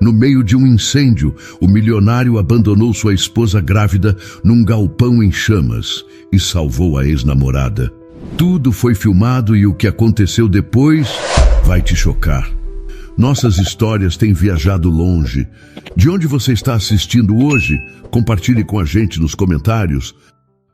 No meio de um incêndio, o milionário abandonou sua esposa grávida num galpão em chamas e salvou a ex-namorada. Tudo foi filmado e o que aconteceu depois vai te chocar. Nossas histórias têm viajado longe. De onde você está assistindo hoje? Compartilhe com a gente nos comentários.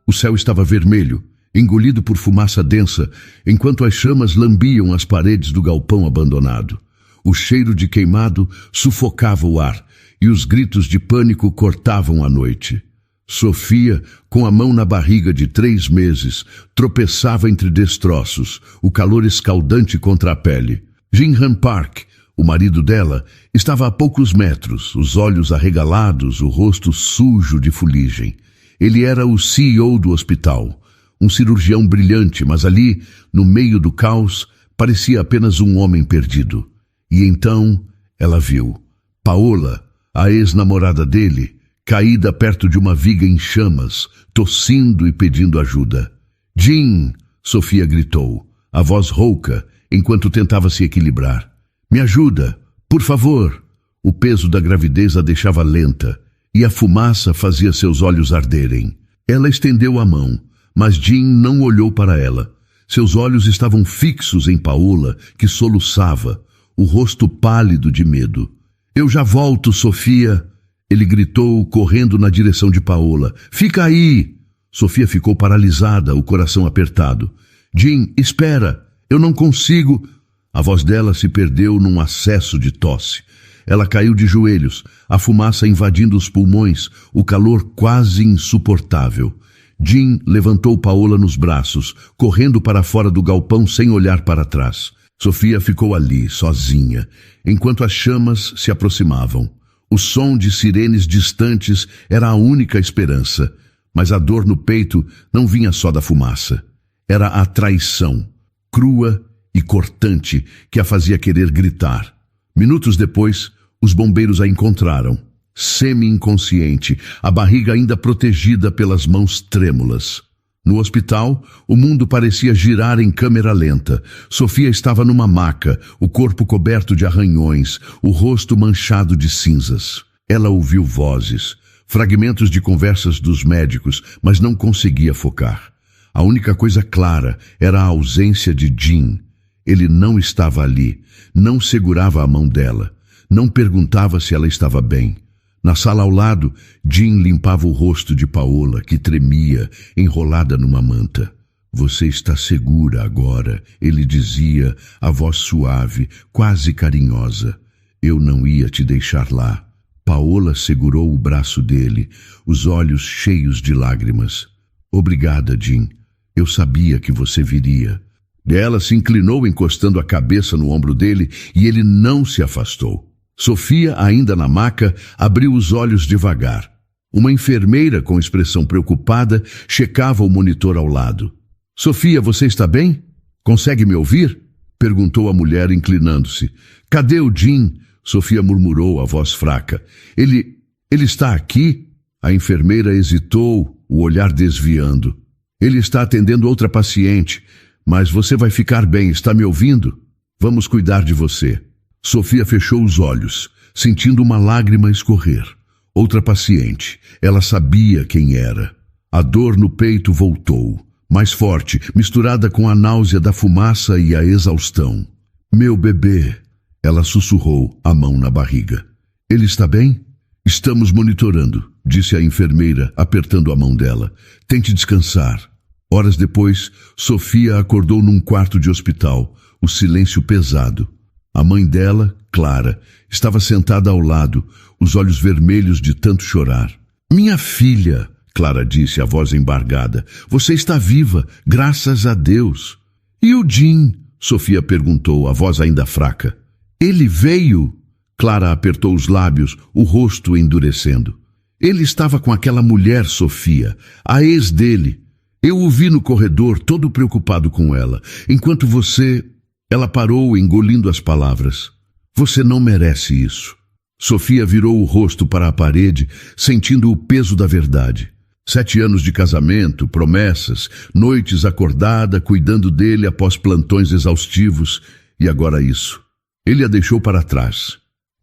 O céu estava vermelho, engolido por fumaça densa, enquanto as chamas lambiam as paredes do galpão abandonado. O cheiro de queimado sufocava o ar e os gritos de pânico cortavam a noite. Sofia, com a mão na barriga de 3 meses, tropeçava entre destroços, o calor escaldante contra a pele. Jin-Han Park, o marido dela, estava a poucos metros, os olhos arregalados, o rosto sujo de fuligem. Ele era o CEO do hospital, um cirurgião brilhante, mas ali, no meio do caos, parecia apenas um homem perdido. E então ela viu Paola, a ex-namorada dele, caída perto de uma viga em chamas, tossindo e pedindo ajuda. "Jin!" Sofia gritou, a voz rouca, enquanto tentava se equilibrar. "Me ajuda, por favor!" O peso da gravidez a deixava lenta, e a fumaça fazia seus olhos arderem. Ela estendeu a mão, mas Jin não olhou para ela. Seus olhos estavam fixos em Paola, que soluçava, o rosto pálido de medo. "Eu já volto, Sofia!" Ele gritou, correndo na direção de Paola. "Fica aí!" Sofia ficou paralisada, o coração apertado. "Jin, espera! Eu não consigo!" A voz dela se perdeu num acesso de tosse. Ela caiu de joelhos, a fumaça invadindo os pulmões, o calor quase insuportável. Jin levantou Paola nos braços, correndo para fora do galpão sem olhar para trás. Sofia ficou ali, sozinha, enquanto as chamas se aproximavam. O som de sirenes distantes era a única esperança, mas a dor no peito não vinha só da fumaça. Era a traição, crua e cortante, que a fazia querer gritar. Minutos depois, os bombeiros a encontraram, semi-inconsciente, a barriga ainda protegida pelas mãos trêmulas. No hospital, o mundo parecia girar em câmera lenta. Sofia estava numa maca, o corpo coberto de arranhões, o rosto manchado de cinzas. Ela ouviu vozes, fragmentos de conversas dos médicos, mas não conseguia focar. A única coisa clara era a ausência de Jin. Ele não estava ali, não segurava a mão dela, não perguntava se ela estava bem. Na sala ao lado, Jin limpava o rosto de Paola, que tremia, enrolada numa manta. "Você está segura agora", ele dizia, a voz suave, quase carinhosa. "Eu não ia te deixar lá." Paola segurou o braço dele, os olhos cheios de lágrimas. "Obrigada, Jin. Eu sabia que você viria." Ela se inclinou, encostando a cabeça no ombro dele, e ele não se afastou. Sofia, ainda na maca, abriu os olhos devagar. Uma enfermeira, com expressão preocupada, checava o monitor ao lado. "Sofia, você está bem? Consegue me ouvir?" perguntou a mulher, inclinando-se. "Cadê o Jin?" Sofia murmurou, a voz fraca. Ele está aqui?" A enfermeira hesitou, o olhar desviando. "Ele está atendendo outra paciente, mas você vai ficar bem, está me ouvindo? Vamos cuidar de você." Sofia fechou os olhos, sentindo uma lágrima escorrer. Outra paciente. Ela sabia quem era. A dor no peito voltou, mais forte, misturada com a náusea da fumaça e a exaustão. "Meu bebê", ela sussurrou, a mão na barriga. "Ele está bem?" "Estamos monitorando", disse a enfermeira, apertando a mão dela. "Tente descansar." Horas depois, Sofia acordou num quarto de hospital, o silêncio pesado. A mãe dela, Clara, estava sentada ao lado, os olhos vermelhos de tanto chorar. "Minha filha", Clara disse, a voz embargada, "você está viva, graças a Deus." "E o Jin?" Sofia perguntou, a voz ainda fraca. "Ele veio?" Clara apertou os lábios, o rosto endurecendo. "Ele estava com aquela mulher, Sofia, a ex dele. Eu o vi no corredor, todo preocupado com ela, enquanto você..." Ela parou, engolindo as palavras. "Você não merece isso." Sofia virou o rosto para a parede, sentindo o peso da verdade. 7 anos de casamento, promessas, noites acordada, cuidando dele após plantões exaustivos, e agora isso. Ele a deixou para trás.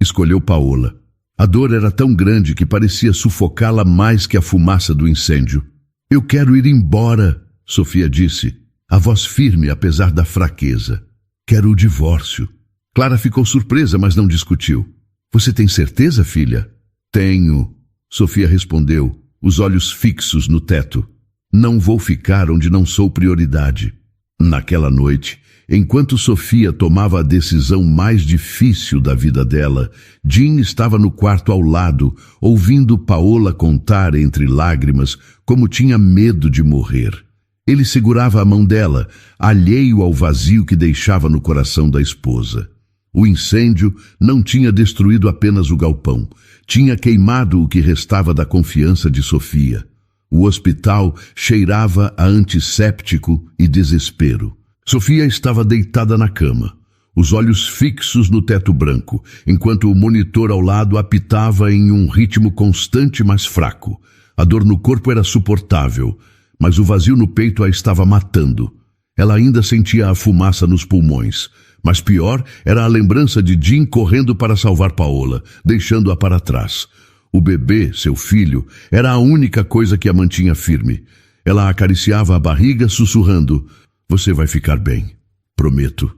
Escolheu Paola. A dor era tão grande que parecia sufocá-la mais que a fumaça do incêndio. Eu quero ir embora, Sofia disse, a voz firme apesar da fraqueza. Quero o divórcio. Clara ficou surpresa, mas não discutiu. Você tem certeza, filha? Tenho, Sofia respondeu, os olhos fixos no teto. Não vou ficar onde não sou prioridade. Naquela noite, enquanto Sofia tomava a decisão mais difícil da vida dela, Jean estava no quarto ao lado, ouvindo Paola contar entre lágrimas como tinha medo de morrer. Ele segurava a mão dela, alheio ao vazio que deixava no coração da esposa. O incêndio não tinha destruído apenas o galpão, tinha queimado o que restava da confiança de Sofia. O hospital cheirava a antisséptico e desespero. Sofia estava deitada na cama, os olhos fixos no teto branco, enquanto o monitor ao lado apitava em um ritmo constante mas fraco. A dor no corpo era suportável, mas o vazio no peito a estava matando. Ela ainda sentia a fumaça nos pulmões, mas pior era a lembrança de Jean correndo para salvar Paola, deixando-a para trás. O bebê, seu filho, era a única coisa que a mantinha firme. Ela acariciava a barriga, sussurrando, você vai ficar bem, prometo.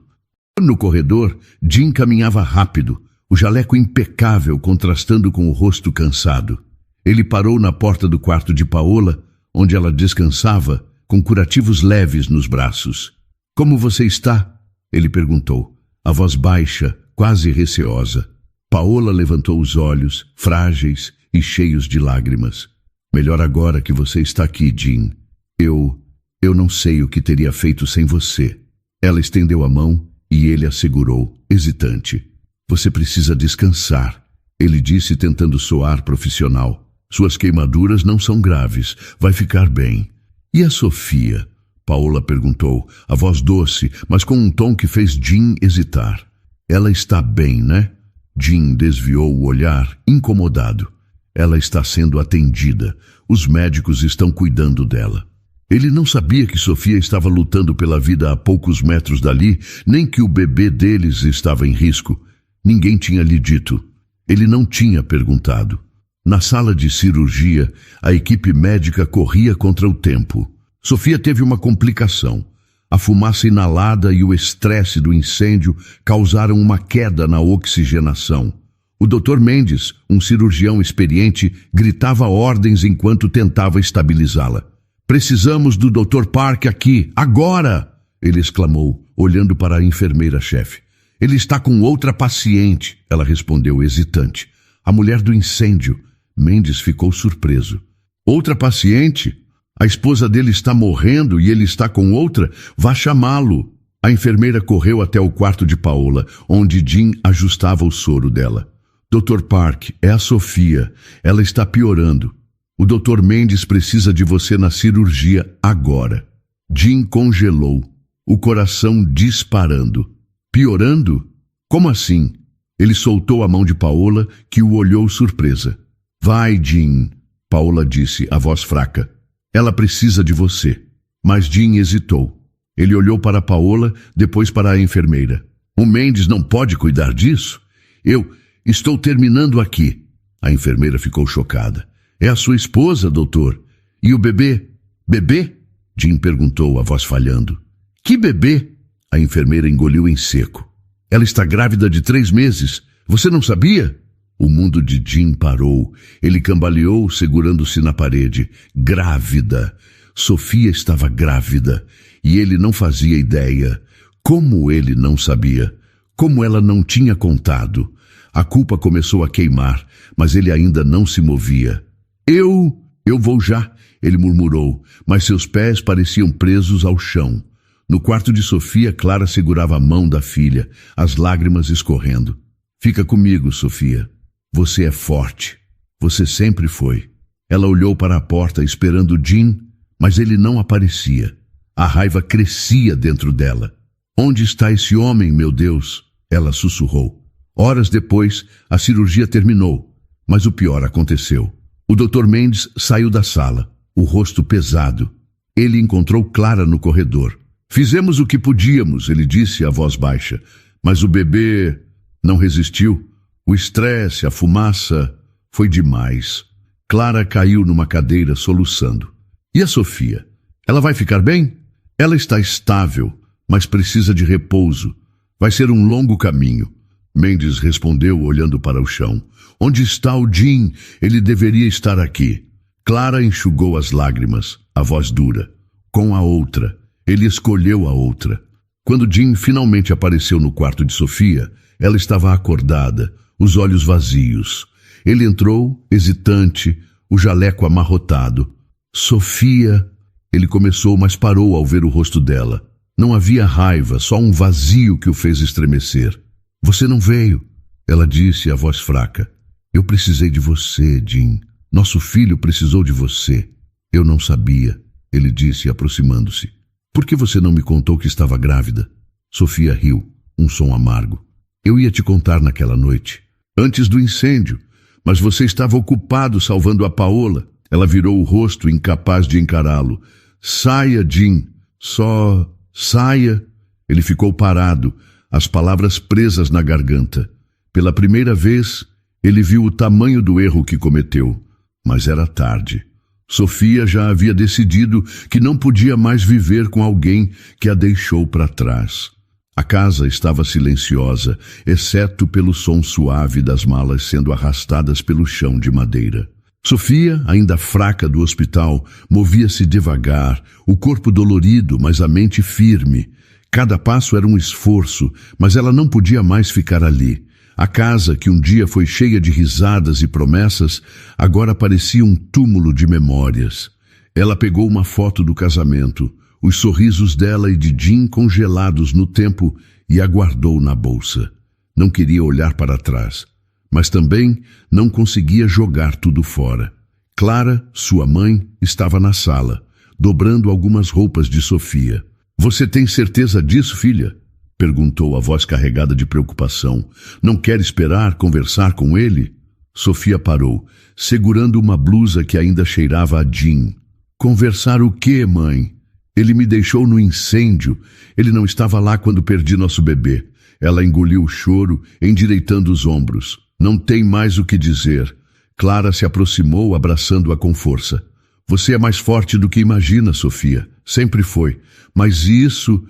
No corredor, Jean caminhava rápido, o jaleco impecável contrastando com o rosto cansado. Ele parou na porta do quarto de Paola, onde ela descansava, com curativos leves nos braços. Como você está? Ele perguntou, a voz baixa, quase receosa. Paola levantou os olhos, frágeis e cheios de lágrimas. Melhor agora que você está aqui, Jean. Eu não sei o que teria feito sem você. Ela estendeu a mão e ele a segurou, hesitante. Você precisa descansar, ele disse tentando soar profissional. Suas queimaduras não são graves, vai ficar bem. E a Sofia? Paola perguntou, a voz doce, mas com um tom que fez Jean hesitar. Ela está bem, né? Jean desviou o olhar, incomodado. Ela está sendo atendida. Os médicos estão cuidando dela. Ele não sabia que Sofia estava lutando pela vida a poucos metros dali, nem que o bebê deles estava em risco. Ninguém tinha lhe dito. Ele não tinha perguntado. Na sala de cirurgia, a equipe médica corria contra o tempo. Sofia teve uma complicação. A fumaça inalada e o estresse do incêndio causaram uma queda na oxigenação. O Dr. Mendes, um cirurgião experiente, gritava ordens enquanto tentava estabilizá-la. Precisamos do Dr. Park aqui, agora! Ele exclamou, olhando para a enfermeira-chefe. Ele está com outra paciente, ela respondeu hesitante. A mulher do incêndio. Mendes ficou surpreso. Outra paciente? A esposa dele está morrendo e ele está com outra? Vá chamá-lo. A enfermeira correu até o quarto de Paola, onde Jean ajustava o soro dela. Dr. Park, é a Sofia. Ela está piorando. O Dr. Mendes precisa de você na cirurgia agora. Jean congelou, o coração disparando. Piorando? Como assim? Ele soltou a mão de Paola, que o olhou surpresa. Vai, Jean, Paola disse, a voz fraca. Ela precisa de você. Mas Jean hesitou. Ele olhou para Paola, depois para a enfermeira. O Mendes não pode cuidar disso? Eu estou terminando aqui. A enfermeira ficou chocada. É a sua esposa, doutor. E o bebê? Bebê? Jean perguntou, a voz falhando. Que bebê? A enfermeira engoliu em seco. Ela está grávida de 3 meses. Você não sabia? O mundo de Jean parou. Ele cambaleou, segurando-se na parede. Grávida. Sofia estava grávida. E ele não fazia ideia. Como ele não sabia? Como ela não tinha contado? A culpa começou a queimar, mas ele ainda não se movia. Eu vou já, ele murmurou, mas seus pés pareciam presos ao chão. No quarto de Sofia, Clara segurava a mão da filha, as lágrimas escorrendo. Fica comigo, Sofia. Você é forte. Você sempre foi. Ela olhou para a porta esperando Jean, mas ele não aparecia. A raiva crescia dentro dela. Onde está esse homem, meu Deus? Ela sussurrou. Horas depois, a cirurgia terminou, mas o pior aconteceu. O Dr. Mendes saiu da sala, o rosto pesado. Ele encontrou Clara no corredor. Fizemos o que podíamos, ele disse, a voz baixa. Mas o bebê não resistiu. O estresse, a fumaça, foi demais. Clara caiu numa cadeira soluçando. E a Sofia? Ela vai ficar bem? Ela está estável, mas precisa de repouso. Vai ser um longo caminho. Mendes respondeu olhando para o chão. Onde está o Jim? Ele deveria estar aqui. Clara enxugou as lágrimas, a voz dura. Com a outra. Ele escolheu a outra. Quando Jim finalmente apareceu no quarto de Sofia, ela estava acordada, os olhos vazios. Ele entrou, hesitante, o jaleco amarrotado. Sofia... Ele começou, mas parou ao ver o rosto dela. Não havia raiva, só um vazio que o fez estremecer. Você não veio, ela disse, a voz fraca. Eu precisei de você, Jim. Nosso filho precisou de você. Eu não sabia, ele disse, aproximando-se. Por que você não me contou que estava grávida? Sofia riu, um som amargo. Eu ia te contar naquela noite, antes do incêndio, mas você estava ocupado salvando a Paola. Ela virou o rosto, incapaz de encará-lo. Saia, Jim. Só saia. Ele ficou parado, as palavras presas na garganta. Pela primeira vez, ele viu o tamanho do erro que cometeu. Mas era tarde. Sofia já havia decidido que não podia mais viver com alguém que a deixou para trás. A casa estava silenciosa, exceto pelo som suave das malas sendo arrastadas pelo chão de madeira. Sofia, ainda fraca do hospital, movia-se devagar, o corpo dolorido, mas a mente firme. Cada passo era um esforço, mas ela não podia mais ficar ali. A casa, que um dia foi cheia de risadas e promessas, agora parecia um túmulo de memórias. Ela pegou uma foto do casamento, os sorrisos dela e de Jim congelados no tempo, e a guardou na bolsa. Não queria olhar para trás. Mas também não conseguia jogar tudo fora. Clara, sua mãe, estava na sala, dobrando algumas roupas de Sofia. Você tem certeza disso, filha? Perguntou a voz carregada de preocupação. Não quer esperar conversar com ele? Sofia parou, segurando uma blusa que ainda cheirava a gin. Conversar o quê, mãe? Ele me deixou no incêndio. Ele não estava lá quando perdi nosso bebê. Ela engoliu o choro, endireitando os ombros. Não tem mais o que dizer. Clara se aproximou, abraçando-a com força. Você é mais forte do que imagina, Sofia. Sempre foi. Mas isso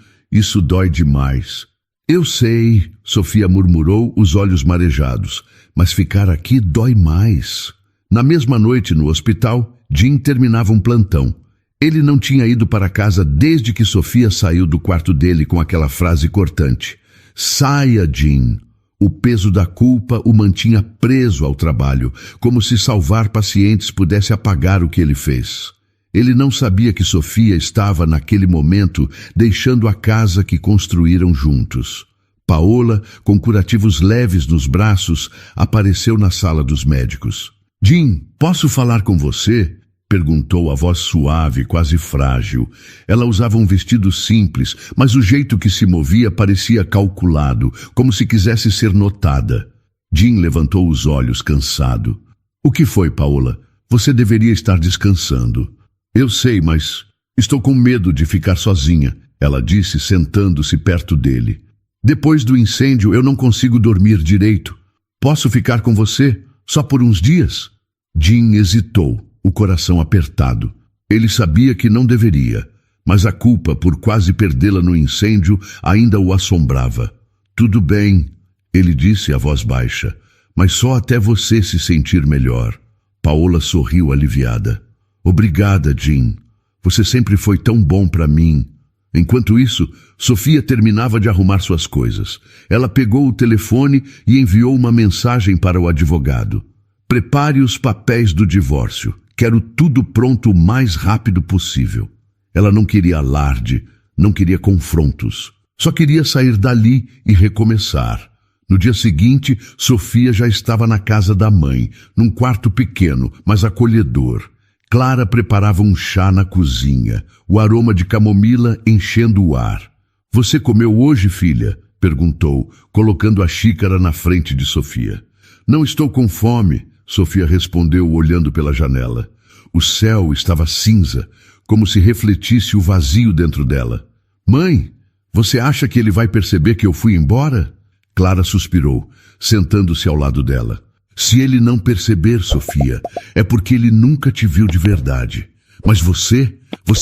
dói demais. Eu sei, Sofia murmurou, os olhos marejados. Mas ficar aqui dói mais. Na mesma noite, no hospital, Jim terminava um plantão. Ele não tinha ido para casa desde que Sofia saiu do quarto dele com aquela frase cortante. Saia, Jim. O peso da culpa o mantinha preso ao trabalho, como se salvar pacientes pudesse apagar o que ele fez. Ele não sabia que Sofia estava, naquele momento, deixando a casa que construíram juntos. Paola, com curativos leves nos braços, apareceu na sala dos médicos. Jim, posso falar com você? Perguntou a voz suave, quase frágil. Ela usava um vestido simples, mas o jeito que se movia parecia calculado, como se quisesse ser notada. Jim levantou os olhos, cansado. O que foi, Paola? Você deveria estar descansando. Eu sei, mas estou com medo de ficar sozinha, ela disse, sentando-se perto dele. Depois do incêndio, eu não consigo dormir direito. Posso ficar com você? Só por uns dias? Jim hesitou, o coração apertado. Ele sabia que não deveria, mas a culpa por quase perdê-la no incêndio ainda o assombrava. Tudo bem, ele disse a voz baixa, mas só até você se sentir melhor. Paola sorriu aliviada. Obrigada, Jim. Você sempre foi tão bom para mim. Enquanto isso, Sofia terminava de arrumar suas coisas. Ela pegou o telefone e enviou uma mensagem para o advogado. Prepare os papéis do divórcio. Quero tudo pronto o mais rápido possível. Ela não queria alarde, não queria confrontos. Só queria sair dali e recomeçar. No dia seguinte, Sofia já estava na casa da mãe, num quarto pequeno, mas acolhedor. Clara preparava um chá na cozinha, o aroma de camomila enchendo o ar. Você comeu hoje, filha? Perguntou, colocando a xícara na frente de Sofia. Não estou com fome, Sofia respondeu olhando pela janela. O céu estava cinza, como se refletisse o vazio dentro dela. Mãe, você acha que ele vai perceber que eu fui embora? Clara suspirou. sentando-se ao lado dela. Se ele não perceber, Sofia, é porque ele nunca te viu de verdade. Mas você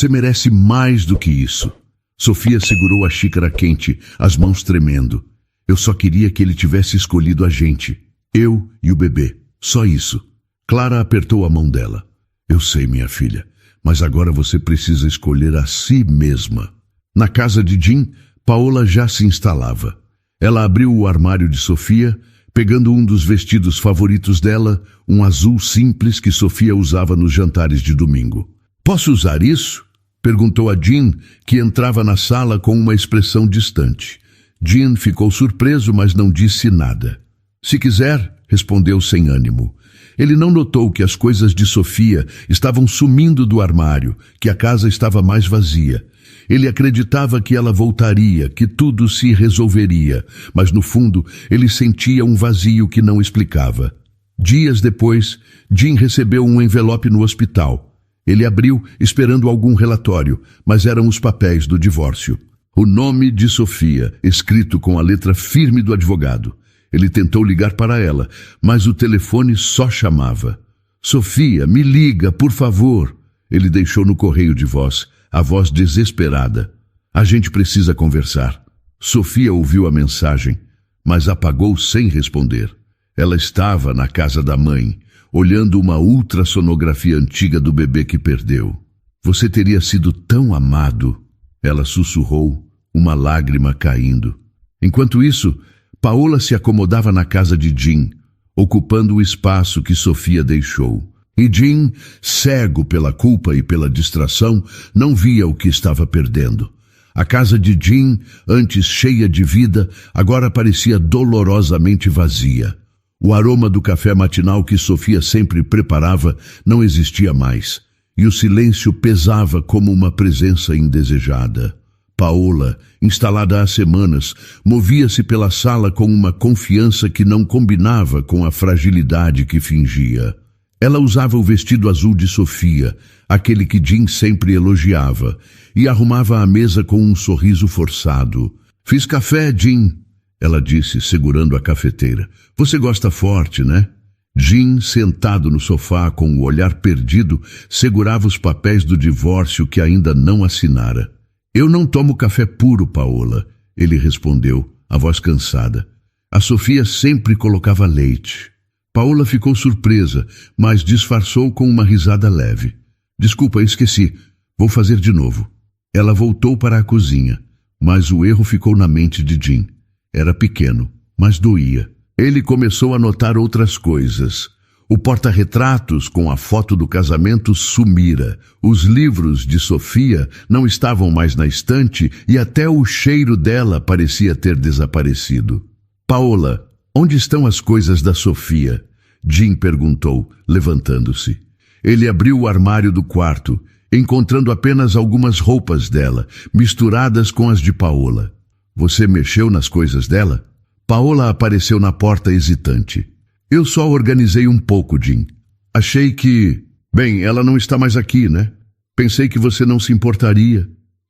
merece mais do que isso. Sofia segurou a xícara quente, as mãos tremendo. Eu só queria que ele tivesse escolhido a gente. Eu e o bebê. Só isso. Clara apertou a mão dela. Eu sei, minha filha, mas agora você precisa escolher a si mesma. Na casa de Jim, Paola já se instalava. Ela abriu o armário de Sofia, pegando um dos vestidos favoritos dela, um azul simples que Sofia usava nos jantares de domingo. Posso usar isso? Perguntou a Jim, que entrava na sala com uma expressão distante. Jim ficou surpreso, mas não disse nada. Se quiser, respondeu sem ânimo. Ele não notou que as coisas de Sofia estavam sumindo do armário, que a casa estava mais vazia. Ele acreditava que ela voltaria, que tudo se resolveria, mas no fundo ele sentia um vazio que não explicava. Dias depois, Jim recebeu um envelope no hospital. Ele abriu, esperando algum relatório, mas eram os papéis do divórcio. O nome de Sofia, escrito com a letra firme do advogado. Ele tentou ligar para ela, mas o telefone só chamava. Sofia, me liga, por favor. Ele deixou no correio de voz, a voz desesperada. A gente precisa conversar. Sofia ouviu a mensagem, mas apagou sem responder. Ela estava na casa da mãe, olhando uma ultrassonografia antiga do bebê que perdeu. Você teria sido tão amado. Ela sussurrou, uma lágrima caindo. Enquanto isso, Paola se acomodava na casa de Jim, ocupando o espaço que Sofia deixou. E Jim, cego pela culpa e pela distração, não via o que estava perdendo. A casa de Jim, antes cheia de vida, agora parecia dolorosamente vazia. O aroma do café matinal que Sofia sempre preparava não existia mais, e o silêncio pesava como uma presença indesejada. Paola, instalada há semanas, movia-se pela sala com uma confiança que não combinava com a fragilidade que fingia. Ela usava o vestido azul de Sofia, aquele que Jim sempre elogiava, e arrumava a mesa com um sorriso forçado. Fiz café, Jim, ela disse, segurando a cafeteira. Você gosta forte, né? Jim, sentado no sofá com o olhar perdido, segurava os papéis do divórcio que ainda não assinara. Eu não tomo café puro, Paola, ele respondeu, a voz cansada. A Sofia sempre colocava leite. Paola ficou surpresa, mas disfarçou com uma risada leve. Desculpa, esqueci. Vou fazer de novo. Ela voltou para a cozinha, mas o erro ficou na mente de Jim. Era pequeno, mas doía. Ele começou a notar outras coisas. O porta-retratos com a foto do casamento sumira. Os livros de Sofia não estavam mais na estante e até o cheiro dela parecia ter desaparecido. Paola, onde estão as coisas da Sofia? Jim perguntou, levantando-se. Ele abriu o armário do quarto, encontrando apenas algumas roupas dela, misturadas com as de Paola. Você mexeu nas coisas dela? Paola apareceu na porta hesitante. Eu só organizei um pouco, Jim. Achei que... Bem, ela não está mais aqui, né? Pensei que você não se importaria.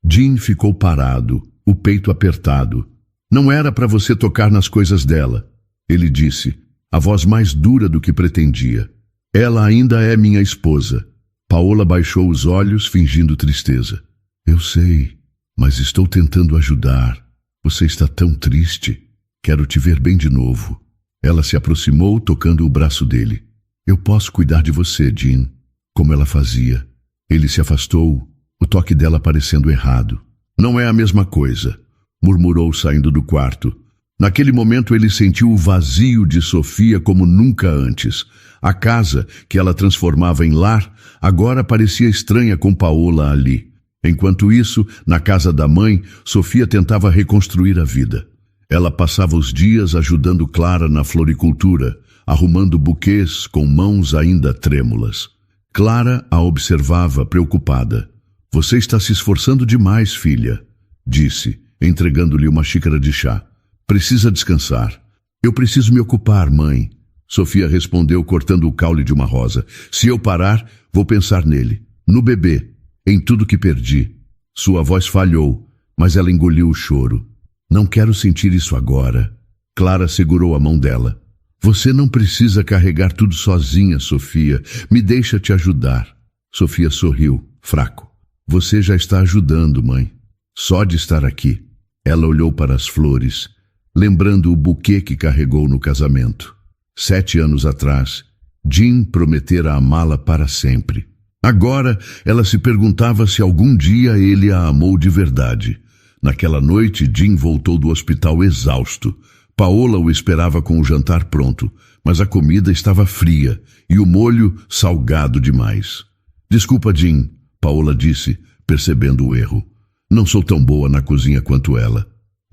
Jim ficou parado, o peito apertado. Não era para você tocar nas coisas dela, ele disse, a voz mais dura do que pretendia. Ela ainda é minha esposa. Paola baixou os olhos, fingindo tristeza. Eu sei, mas estou tentando ajudar. Você está tão triste. Quero te ver bem de novo. Ela se aproximou, tocando o braço dele. Eu posso cuidar de você, Jim, como ela fazia. Ele se afastou, o toque dela parecendo errado. Não é a mesma coisa, murmurou saindo do quarto. Naquele momento ele sentiu o vazio de Sofia como nunca antes. A casa, que ela transformava em lar, agora parecia estranha com Paola ali. Enquanto isso, na casa da mãe, Sofia tentava reconstruir a vida. Ela passava os dias ajudando Clara na floricultura, arrumando buquês com mãos ainda trêmulas. Clara a observava preocupada. Você está se esforçando demais, filha, disse, entregando-lhe uma xícara de chá. Precisa descansar. Eu preciso me ocupar, mãe. Sofia respondeu, cortando o caule de uma rosa. Se eu parar, vou pensar nele, no bebê, em tudo que perdi. Sua voz falhou, mas ela engoliu o choro. Não quero sentir isso agora. Clara segurou a mão dela. Você não precisa carregar tudo sozinha, Sofia. Me deixa te ajudar. Sofia sorriu, fraco. Você já está ajudando, mãe. Só de estar aqui. Ela olhou para as flores, lembrando o buquê que carregou no casamento. 7 anos atrás, Jim prometera amá-la para sempre. Agora, ela se perguntava se algum dia ele a amou de verdade. Naquela noite, Jim voltou do hospital exausto. Paola o esperava com o jantar pronto, mas a comida estava fria e o molho salgado demais. Desculpa, Jim, Paola disse, percebendo o erro. Não sou tão boa na cozinha quanto ela.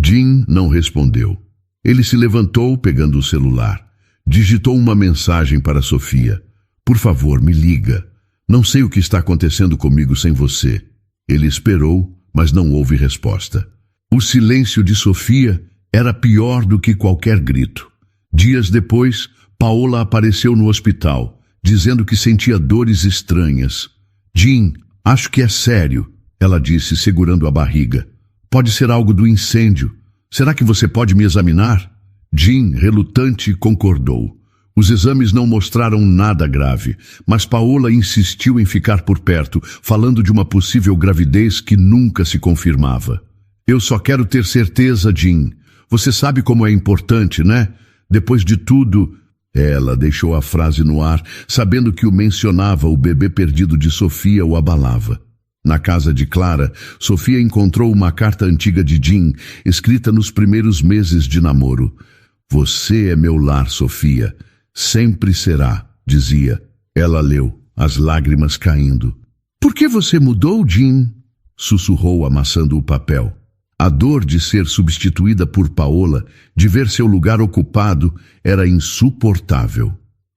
Jim não respondeu. Ele se levantou, pegando o celular. Digitou uma mensagem para Sofia. Por favor, me liga. Não sei o que está acontecendo comigo sem você. Ele esperou, mas não houve resposta. O silêncio de Sofia era pior do que qualquer grito. Dias depois, Paola apareceu no hospital, dizendo que sentia dores estranhas. Jim, acho que é sério, ela disse, segurando a barriga. Pode ser algo do incêndio. Será que você pode me examinar? Jim, relutante, concordou. Os exames não mostraram nada grave, mas Paola insistiu em ficar por perto, falando de uma possível gravidez que nunca se confirmava. Eu só quero ter certeza, Jim. Você sabe como é importante, né? Depois de tudo... Ela deixou a frase no ar, sabendo que o mencionava, o bebê perdido de Sofia o abalava. Na casa de Clara, Sofia encontrou uma carta antiga de Jim, escrita nos primeiros meses de namoro. Você é meu lar, Sofia. Sempre será, dizia. Ela leu, as lágrimas caindo. Por que você mudou, Jim? Sussurrou, amassando o papel. A dor de ser substituída por Paola, de ver seu lugar ocupado, era insuportável.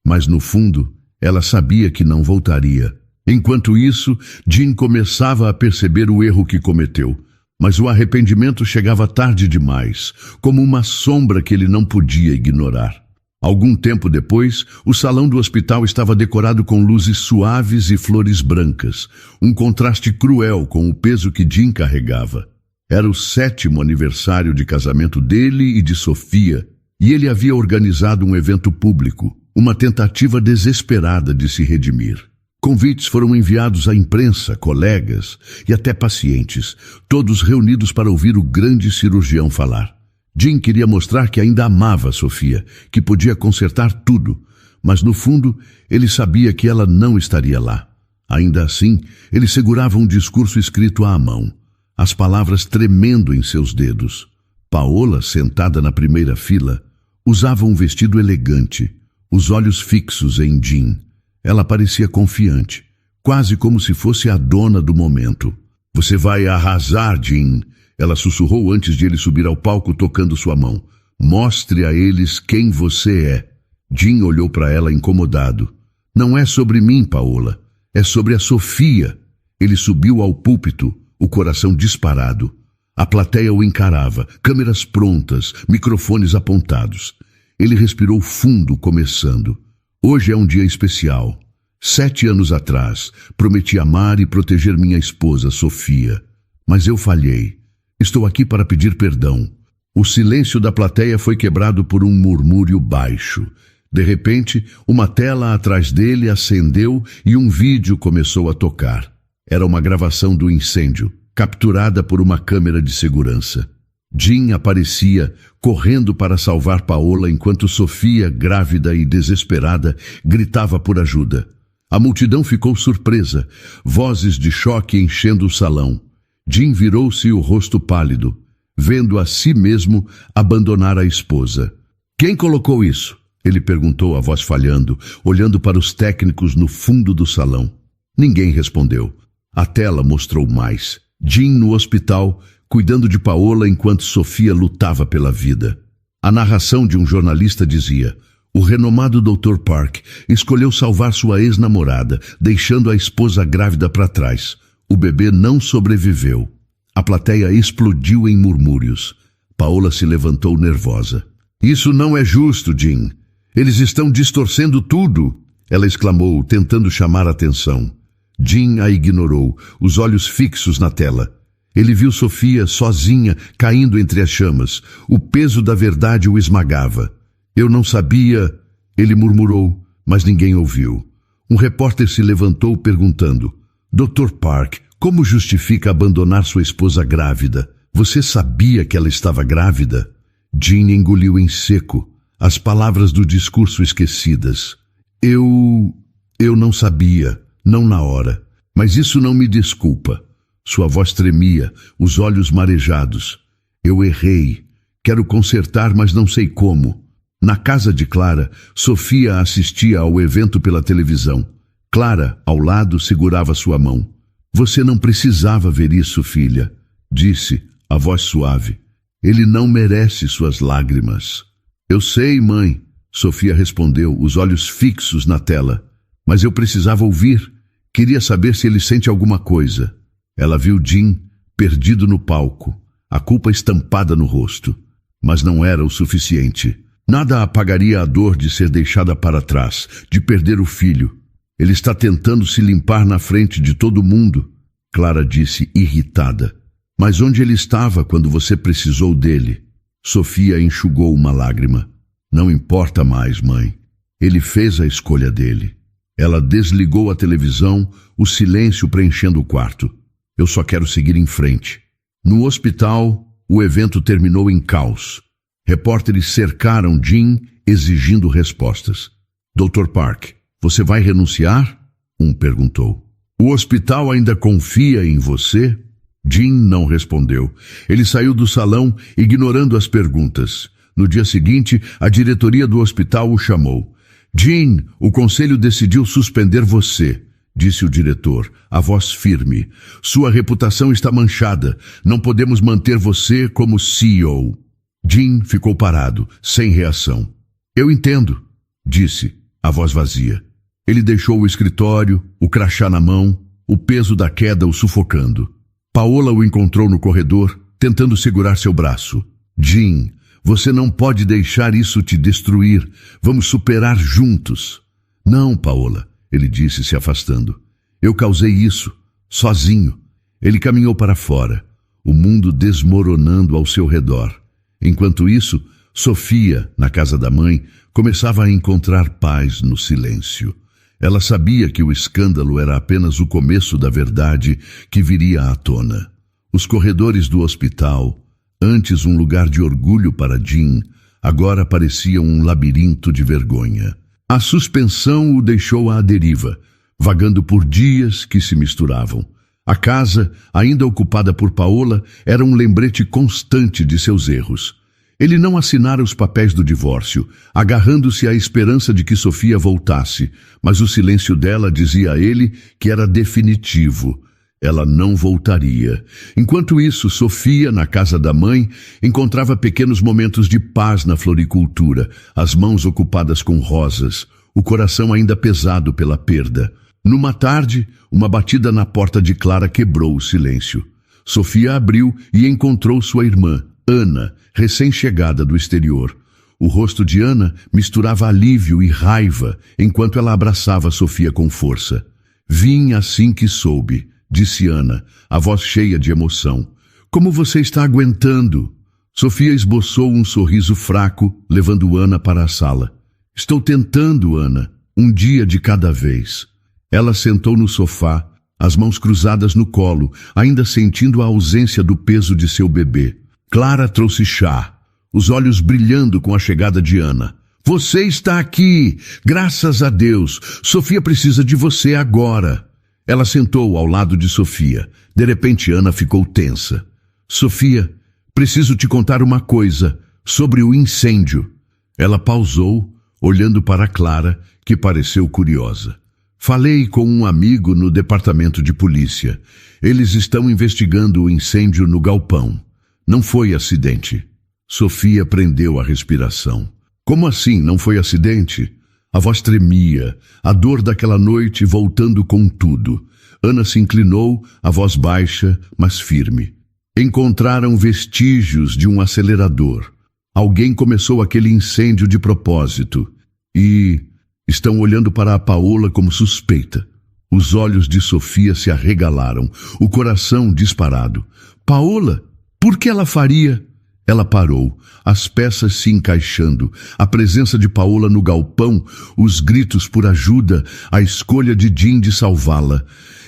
Mas no fundo, ela sabia que não voltaria. Enquanto isso, Jim começava a perceber o erro que cometeu. Mas o arrependimento chegava tarde demais, como uma sombra que ele não podia ignorar. Algum tempo depois, o salão do hospital estava decorado com luzes suaves e flores brancas, um contraste cruel com o peso que Jim carregava. Era o 7º aniversário de casamento dele e de Sofia, e ele havia organizado um evento público, uma tentativa desesperada de se redimir. Convites foram enviados à imprensa, colegas e até pacientes, todos reunidos para ouvir o grande cirurgião falar. Jim queria mostrar que ainda amava Sofia, que podia consertar tudo, mas no fundo ele sabia que ela não estaria lá. Ainda assim, ele segurava um discurso escrito à mão, as palavras tremendo em seus dedos. Paola, sentada na primeira fila, usava um vestido elegante, os olhos fixos em Jim. Ela parecia confiante, quase como se fosse a dona do momento. Você vai arrasar, Jim, ela sussurrou antes de ele subir ao palco tocando sua mão. Mostre a eles quem você é. Jim olhou para ela incomodado. Não é sobre mim, Paola, é sobre a Sofia. Ele subiu ao púlpito, o coração disparado. A plateia o encarava, câmeras prontas, microfones apontados. Ele respirou fundo, começando. Hoje é um dia especial. 7 anos atrás, prometi amar e proteger minha esposa, Sofia. Mas eu falhei. Estou aqui para pedir perdão. O silêncio da plateia foi quebrado por um murmúrio baixo. De repente, uma tela atrás dele acendeu e um vídeo começou a tocar. Era uma gravação do incêndio, capturada por uma câmera de segurança. Jim aparecia, correndo para salvar Paola enquanto Sofia, grávida e desesperada, gritava por ajuda. A multidão ficou surpresa, vozes de choque enchendo o salão. Jim virou-se o rosto pálido, vendo a si mesmo abandonar a esposa. Quem colocou isso? Ele perguntou, a voz falhando, olhando para os técnicos no fundo do salão. Ninguém respondeu. A tela mostrou mais. Jim no hospital, cuidando de Paola enquanto Sofia lutava pela vida. A narração de um jornalista dizia: o renomado Dr. Park escolheu salvar sua ex-namorada, deixando a esposa grávida para trás. O bebê não sobreviveu. A plateia explodiu em murmúrios. Paola se levantou nervosa. Isso não é justo, Jim. Eles estão distorcendo tudo, ela exclamou, tentando chamar a atenção. Jim a ignorou, os olhos fixos na tela. Ele viu Sofia sozinha, caindo entre as chamas. O peso da verdade o esmagava. Eu não sabia, ele murmurou, mas ninguém ouviu. Um repórter se levantou perguntando: Dr. Park, como justifica abandonar sua esposa grávida? Você sabia que ela estava grávida? Jean engoliu em seco, as palavras do discurso esquecidas. Eu não sabia, não na hora. Mas isso não me desculpa. Sua voz tremia, os olhos marejados. Eu errei. Quero consertar, mas não sei como. Na casa de Clara, Sofia assistia ao evento pela televisão. Clara, ao lado, segurava sua mão. Você não precisava ver isso, filha, disse, a voz suave. Ele não merece suas lágrimas. Eu sei, mãe, Sofia respondeu, os olhos fixos na tela. Mas eu precisava ouvir. Queria saber se ele sente alguma coisa. Ela viu Jean perdido no palco, a culpa estampada no rosto. Mas não era o suficiente. Nada apagaria a dor de ser deixada para trás, de perder o filho. Ele está tentando se limpar na frente de todo mundo, Clara disse, irritada. Mas onde ele estava quando você precisou dele? Sofia enxugou uma lágrima. Não importa mais, mãe. Ele fez a escolha dele. Ela desligou a televisão, o silêncio preenchendo o quarto. Eu só quero seguir em frente. No hospital, o evento terminou em caos. Repórteres cercaram Jean, exigindo respostas. Dr. Park, você vai renunciar? Um perguntou. O hospital ainda confia em você? Jean não respondeu. Ele saiu do salão, ignorando as perguntas. No dia seguinte, a diretoria do hospital o chamou. Jean, o conselho decidiu suspender você, disse o diretor, a voz firme. Sua reputação está manchada. Não podemos manter você como CEO. Jean ficou parado, sem reação. Eu entendo, disse, a voz vazia. Ele deixou o escritório, o crachá na mão, o peso da queda o sufocando. Paola o encontrou no corredor, tentando segurar seu braço. Jean, você não pode deixar isso te destruir. Vamos superar juntos. Não, Paola, ele disse, se afastando. Eu causei isso, sozinho. Ele caminhou para fora, o mundo desmoronando ao seu redor. Enquanto isso, Sofia, na casa da mãe, começava a encontrar paz no silêncio. Ela sabia que o escândalo era apenas o começo da verdade que viria à tona. Os corredores do hospital, antes um lugar de orgulho para Jean, agora pareciam um labirinto de vergonha. A suspensão o deixou à deriva, vagando por dias que se misturavam. A casa, ainda ocupada por Paola, era um lembrete constante de seus erros. Ele não assinara os papéis do divórcio, agarrando-se à esperança de que Sofia voltasse, mas o silêncio dela dizia a ele que era definitivo. Ela não voltaria. Enquanto isso, Sofia, na casa da mãe, encontrava pequenos momentos de paz na floricultura, as mãos ocupadas com rosas, o coração ainda pesado pela perda. Numa tarde, uma batida na porta de Clara quebrou o silêncio. Sofia abriu e encontrou sua irmã, Ana, recém-chegada do exterior. O rosto de Ana misturava alívio e raiva enquanto ela abraçava Sofia com força. Vim assim que soube, disse Ana, a voz cheia de emoção. Como você está aguentando? Sofia esboçou um sorriso fraco, levando Ana para a sala. Estou tentando, Ana, um dia de cada vez. Ela sentou no sofá, as mãos cruzadas no colo, ainda sentindo a ausência do peso de seu bebê. Clara trouxe chá, os olhos brilhando com a chegada de Ana. Você está aqui! Graças a Deus! Sofia precisa de você agora! Ela sentou ao lado de Sofia. De repente, Ana ficou tensa. Sofia, preciso te contar uma coisa sobre o incêndio. Ela pausou, olhando para Clara, que pareceu curiosa. Falei com um amigo no departamento de polícia. Eles estão investigando o incêndio no galpão. Não foi acidente. Sofia prendeu a respiração. Como assim não foi acidente? A voz tremia, a dor daquela noite voltando com tudo. Ana se inclinou, a voz baixa, mas firme. Encontraram vestígios de um acelerador. Alguém começou aquele incêndio de propósito. E estão olhando para a Paola como suspeita. Os olhos de Sofia se arregalaram, o coração disparado. Paola, por que ela faria? Ela parou, as peças se encaixando, a presença de Paola no galpão, os gritos por ajuda, a escolha de Jim de salvá-la.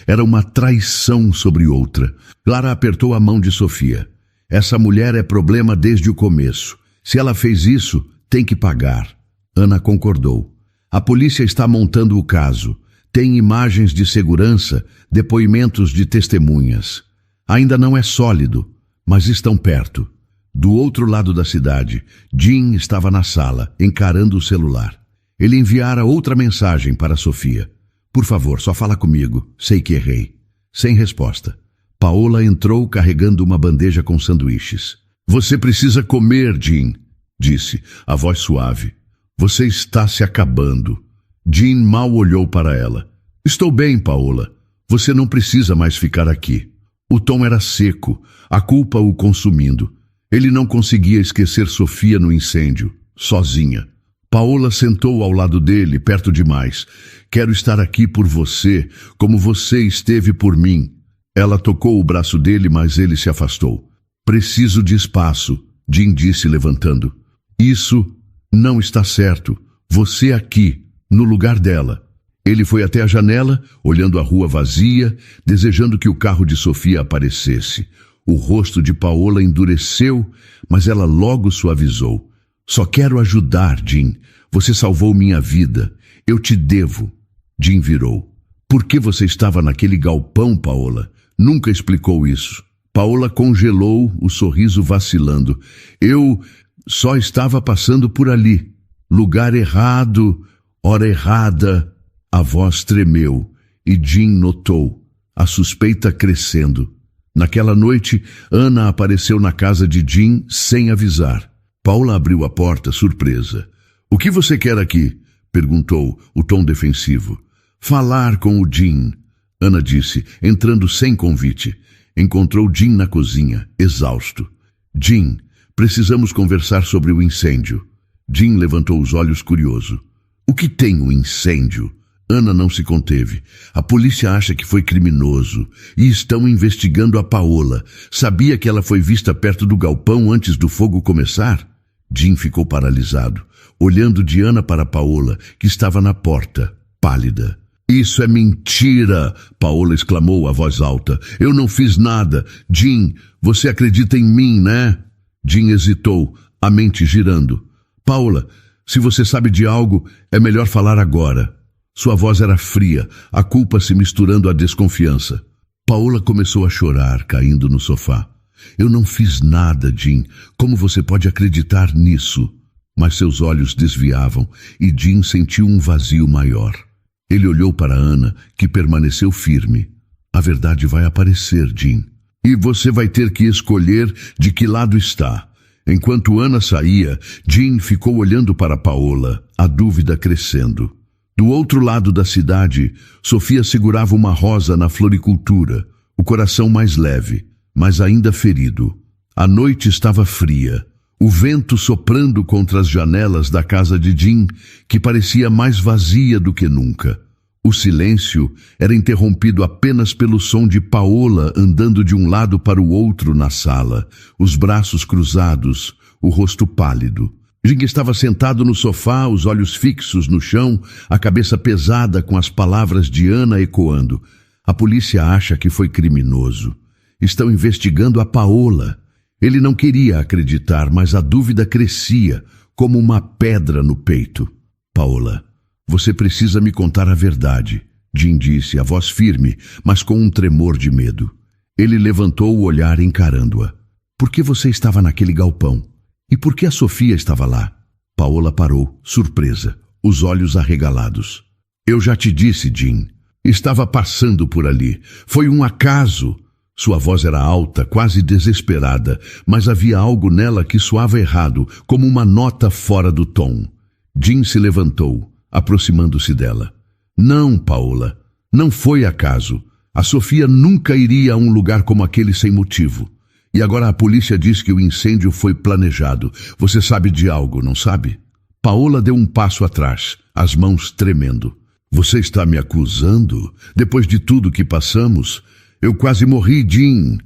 Era uma traição sobre outra. Clara apertou a mão de Sofia. Essa mulher é problema desde o começo. Se ela fez isso, tem que pagar. Ana concordou. A polícia está montando o caso. Tem imagens de segurança, depoimentos de testemunhas. Ainda não é sólido, mas estão perto. Do outro lado da cidade, Jim estava na sala, encarando o celular. Ele enviara outra mensagem para Sofia. Por favor, só fala comigo. Sei que errei. Sem resposta. Paola entrou carregando uma bandeja com sanduíches. Você precisa comer, Jim, disse, a voz suave. Você está se acabando. Jim mal olhou para ela. Estou bem, Paola. Você não precisa mais ficar aqui. O tom era seco, a culpa o consumindo. Ele não conseguia esquecer Sofia no incêndio, sozinha. Paola sentou ao lado dele, perto demais. Quero estar aqui por você, como você esteve por mim. Ela tocou o braço dele, mas ele se afastou. Preciso de espaço, Jim disse, levantando. Isso não está certo. Você aqui, no lugar dela. Ele foi até a janela, olhando a rua vazia, desejando que o carro de Sofia aparecesse. O rosto de Paola endureceu, mas ela logo suavizou. Só quero ajudar, Jim. Você salvou minha vida. Eu te devo. Jim virou. Por que você estava naquele galpão, Paola? Nunca explicou isso. Paola congelou, o sorriso vacilando. Eu só estava passando por ali. Lugar errado, hora errada. A voz tremeu e Jim notou, a suspeita crescendo. Naquela noite, Ana apareceu na casa de Jim sem avisar. Paola abriu a porta, surpresa. O que você quer aqui? Perguntou, o tom defensivo. Falar com o Jim, Ana disse, entrando sem convite. Encontrou Jim na cozinha, exausto. Jim, precisamos conversar sobre o incêndio. Jim levantou os olhos curioso. O que tem um incêndio? Ana não se conteve. A polícia acha que foi criminoso e estão investigando a Paola. Sabia que ela foi vista perto do galpão antes do fogo começar? Jim ficou paralisado, olhando de Ana para Paola, que estava na porta, pálida. Isso é mentira! Paola exclamou a voz alta. Eu não fiz nada. Jim, você acredita em mim, né? Jim hesitou, a mente girando. Paola, se você sabe de algo, é melhor falar agora. Sua voz era fria, a culpa se misturando à desconfiança. Paola começou a chorar, caindo no sofá. Eu não fiz nada, Jim. Como você pode acreditar nisso? Mas seus olhos desviavam e Jim sentiu um vazio maior. Ele olhou para Ana, que permaneceu firme. A verdade vai aparecer, Jim. E você vai ter que escolher de que lado está. Enquanto Ana saía, Jim ficou olhando para Paola, a dúvida crescendo. Do outro lado da cidade, Sofia segurava uma rosa na floricultura, o coração mais leve, mas ainda ferido. A noite estava fria, o vento soprando contra as janelas da casa de Jim, que parecia mais vazia do que nunca. O silêncio era interrompido apenas pelo som de Paola andando de um lado para o outro na sala, os braços cruzados, o rosto pálido. Jim estava sentado no sofá, os olhos fixos no chão, a cabeça pesada com as palavras de Ana ecoando. A polícia acha que foi criminoso. Estão investigando a Paola. Ele não queria acreditar, mas a dúvida crescia, como uma pedra no peito. Paola, você precisa me contar a verdade, Jim disse, a voz firme, mas com um tremor de medo. Ele levantou o olhar encarando-a. Por que você estava naquele galpão? E por que a Sofia estava lá? Paola parou, surpresa, os olhos arregalados. Eu já te disse, Jim. Estava passando por ali. Foi um acaso. Sua voz era alta, quase desesperada, mas havia algo nela que soava errado, como uma nota fora do tom. Jim se levantou, aproximando-se dela. Não, Paola, não foi acaso. A Sofia nunca iria a um lugar como aquele sem motivo. E agora a polícia diz que o incêndio foi planejado. Você sabe de algo, não sabe? Paola deu um passo atrás, as mãos tremendo. Você está me acusando? Depois de tudo que passamos? Eu quase morri, Jim.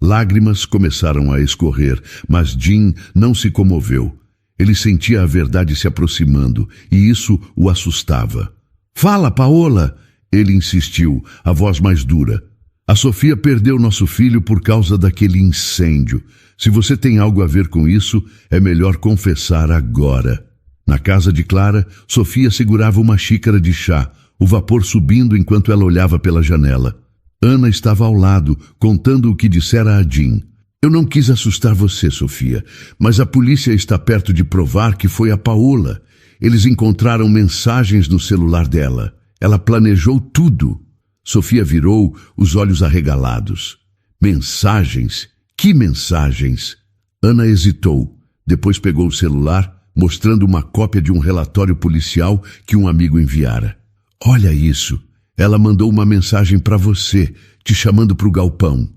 Lágrimas começaram a escorrer, mas Jim não se comoveu. Ele sentia a verdade se aproximando, e isso o assustava. Fala, Paola! Ele insistiu, a voz mais dura. A Sofia perdeu nosso filho por causa daquele incêndio. Se você tem algo a ver com isso, é melhor confessar agora. Na casa de Clara, Sofia segurava uma xícara de chá, o vapor subindo enquanto ela olhava pela janela. Ana estava ao lado, contando o que dissera a Jim. Eu não quis assustar você, Sofia, mas a polícia está perto de provar que foi a Paola. Eles encontraram mensagens no celular dela. Ela planejou tudo. Sofia virou, os olhos arregalados. Mensagens? Que mensagens? Ana hesitou. Depois pegou o celular, mostrando uma cópia de um relatório policial que um amigo enviara. Olha isso. Ela mandou uma mensagem para você, te chamando para o galpão.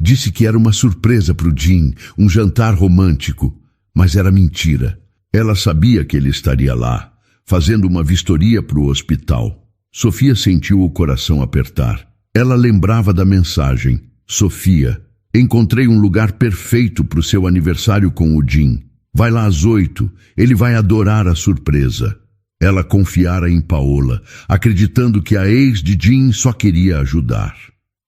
Disse que era uma surpresa para o Jim, um jantar romântico. Mas era mentira. Ela sabia que ele estaria lá, fazendo uma vistoria para o hospital. Sofia sentiu o coração apertar. Ela lembrava da mensagem. Sofia, encontrei um lugar perfeito para o seu aniversário com o Jim. Vai lá às 8, ele vai adorar a surpresa. Ela confiara em Paola, acreditando que a ex de Jim só queria ajudar.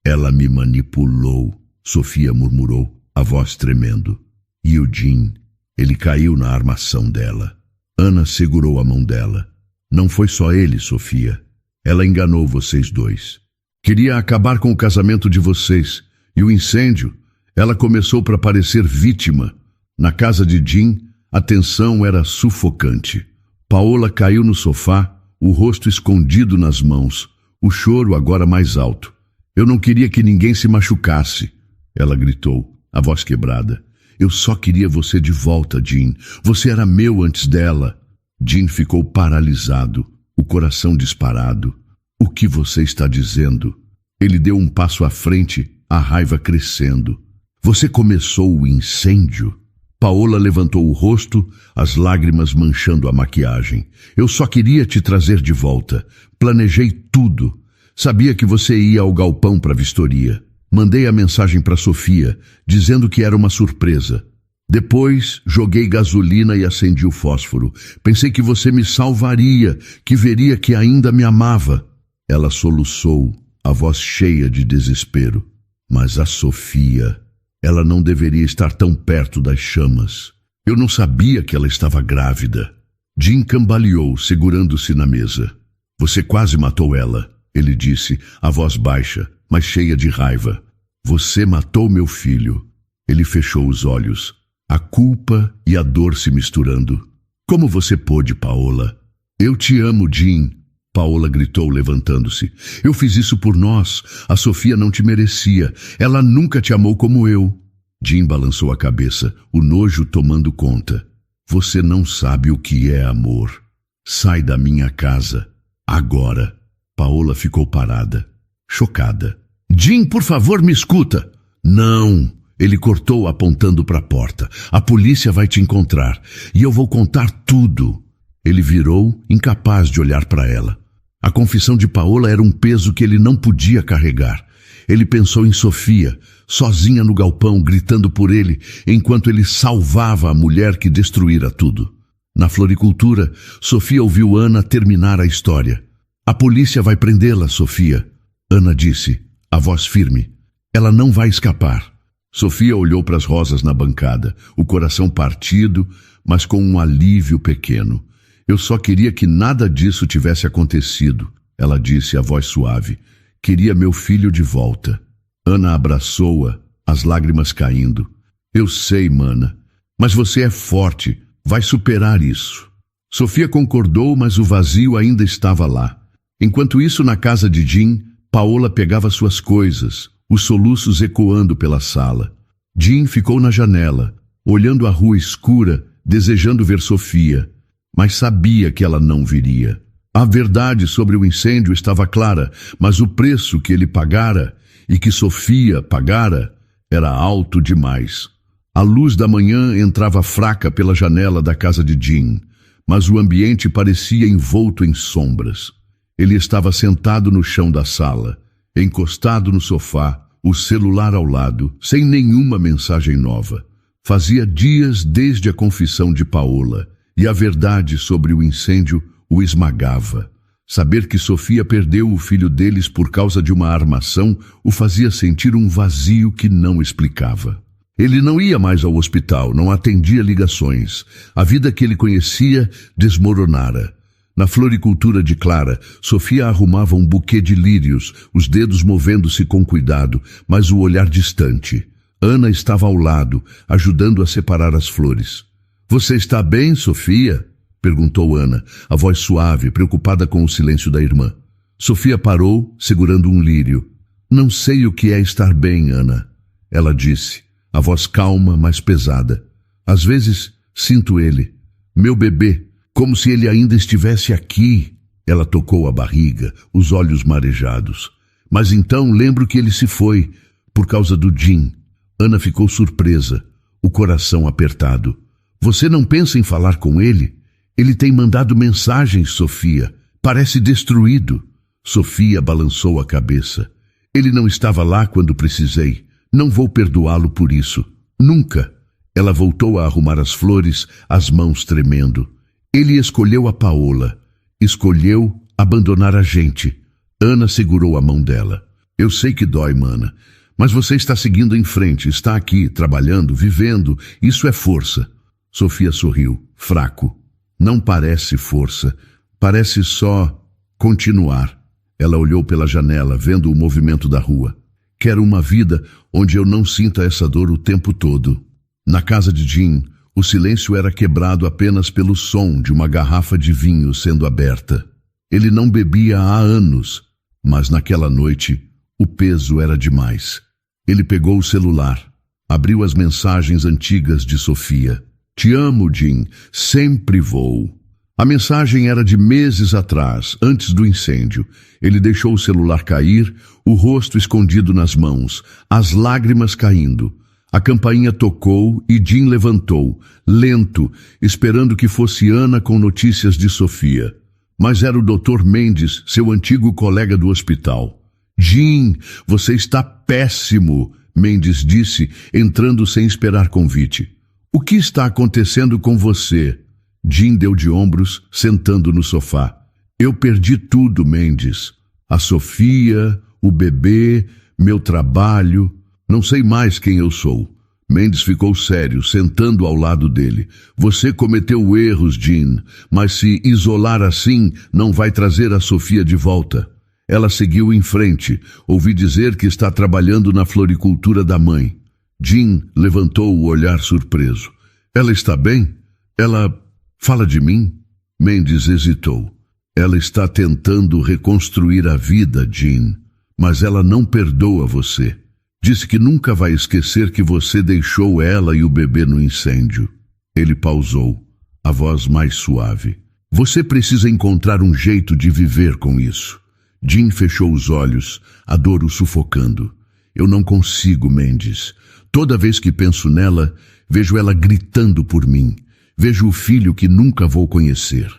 Ela me manipulou, Sofia murmurou, a voz tremendo. E o Jim, ele caiu na armação dela. Ana segurou a mão dela. Não foi só ele, Sofia. Ela enganou vocês dois. Queria acabar com o casamento de vocês. E o incêndio, ela começou para parecer vítima. Na casa de Jim, a tensão era sufocante. Paola caiu no sofá, o rosto escondido nas mãos, o choro agora mais alto. Eu não queria que ninguém se machucasse, ela gritou, a voz quebrada. Eu só queria você de volta, Jim. Você era meu antes dela. Jim ficou paralisado, o coração disparado. O que você está dizendo? Ele deu um passo à frente, a raiva crescendo. Você começou o incêndio? Paola levantou o rosto, as lágrimas manchando a maquiagem. Eu só queria te trazer de volta. Planejei tudo. Sabia que você ia ao galpão para vistoria. Mandei a mensagem para Sofia, dizendo que era uma surpresa. Depois, joguei gasolina e acendi o fósforo. Pensei que você me salvaria, que veria que ainda me amava. Ela soluçou, a voz cheia de desespero. Mas a Sofia, ela não deveria estar tão perto das chamas. Eu não sabia que ela estava grávida. Jim cambaleou, segurando-se na mesa. Você quase matou ela, ele disse, a voz baixa, mas cheia de raiva. Você matou meu filho. Ele fechou os olhos, a culpa e a dor se misturando. Como você pôde, Paola? Eu te amo, Jim. Paola gritou, levantando-se. Eu fiz isso por nós. A Sofia não te merecia. Ela nunca te amou como eu. Jim balançou a cabeça, o nojo tomando conta. Você não sabe o que é amor. Sai da minha casa. Agora. Paola ficou parada, chocada. Jim, por favor, me escuta. Não. Ele cortou apontando para a porta. A polícia vai te encontrar. E eu vou contar tudo. Ele virou, incapaz de olhar para ela. A confissão de Paola era um peso que ele não podia carregar. Ele pensou em Sofia, sozinha no galpão, gritando por ele, enquanto ele salvava a mulher que destruíra tudo. Na floricultura, Sofia ouviu Ana terminar a história. A polícia vai prendê-la, Sofia. Ana disse, a voz firme. Ela não vai escapar. Sofia olhou para as rosas na bancada, o coração partido, mas com um alívio pequeno. Eu só queria que nada disso tivesse acontecido, ela disse, a voz suave. Queria meu filho de volta. Ana abraçou-a, as lágrimas caindo. Eu sei, mana, mas você é forte, vai superar isso. Sofia concordou, mas o vazio ainda estava lá. Enquanto isso, na casa de Jim, Paola pegava suas coisas, os soluços ecoando pela sala. Jim ficou na janela, olhando a rua escura, desejando ver Sofia, mas sabia que ela não viria. A verdade sobre o incêndio estava clara, mas o preço que ele pagara e que Sofia pagara era alto demais. A luz da manhã entrava fraca pela janela da casa de Jim, mas o ambiente parecia envolto em sombras. Ele estava sentado no chão da sala, encostado no sofá, o celular ao lado, sem nenhuma mensagem nova. Fazia dias desde a confissão de Paola, e a verdade sobre o incêndio o esmagava. Saber que Sofia perdeu o filho deles por causa de uma armação o fazia sentir um vazio que não explicava. Ele não ia mais ao hospital, não atendia ligações. A vida que ele conhecia desmoronara. Na floricultura de Clara, Sofia arrumava um buquê de lírios, os dedos movendo-se com cuidado, mas o olhar distante. Ana estava ao lado, ajudando a separar as flores. "Você está bem, Sofia?" perguntou Ana, a voz suave, preocupada com o silêncio da irmã. Sofia parou, segurando um lírio. "Não sei o que é estar bem, Ana," ela disse, a voz calma, mas pesada. "Às vezes sinto ele, meu bebê, como se ele ainda estivesse aqui." Ela tocou a barriga, os olhos marejados. "Mas então lembro que ele se foi, por causa do Jim." Ana ficou surpresa, o coração apertado. "Você não pensa em falar com ele? Ele tem mandado mensagens, Sofia. Parece destruído." Sofia balançou a cabeça. "Ele não estava lá quando precisei. Não vou perdoá-lo por isso. Nunca." Ela voltou a arrumar as flores, as mãos tremendo. "Ele escolheu a Paola. Escolheu abandonar a gente." Ana segurou a mão dela. "Eu sei que dói, mana. Mas você está seguindo em frente, está aqui, trabalhando, vivendo. Isso é força." Sofia sorriu, fraco. "Não parece força. Parece só continuar." Ela olhou pela janela, vendo o movimento da rua. "Quero uma vida onde eu não sinta essa dor o tempo todo." Na casa de Jim, o silêncio era quebrado apenas pelo som de uma garrafa de vinho sendo aberta. Ele não bebia há anos, mas naquela noite o peso era demais. Ele pegou o celular, abriu as mensagens antigas de Sofia. "Te amo, Jim. Sempre vou." A mensagem era de meses atrás, antes do incêndio. Ele deixou o celular cair, o rosto escondido nas mãos, as lágrimas caindo. A campainha tocou e Jim levantou, lento, esperando que fosse Ana com notícias de Sofia. Mas era o Dr. Mendes, seu antigo colega do hospital. "Jim, você está péssimo," Mendes disse, entrando sem esperar convite. "O que está acontecendo com você?" Jim deu de ombros, sentando no sofá. "Eu perdi tudo, Mendes. A Sofia, o bebê, meu trabalho. Não sei mais quem eu sou." Mendes ficou sério, sentando ao lado dele. "Você cometeu erros, Jim, mas se isolar assim não vai trazer a Sofia de volta." Ela seguiu em frente. "Ouvi dizer que está trabalhando na floricultura da mãe." Jim levantou o olhar surpreso. "Ela está bem? Ela fala de mim?" Mendes hesitou. "Ela está tentando reconstruir a vida, Jim, mas ela não perdoa você. Disse que nunca vai esquecer que você deixou ela e o bebê no incêndio." Ele pausou, a voz mais suave. "Você precisa encontrar um jeito de viver com isso." Jim fechou os olhos, a dor o sufocando. "Eu não consigo, Mendes. Toda vez que penso nela, vejo ela gritando por mim. Vejo o filho que nunca vou conhecer."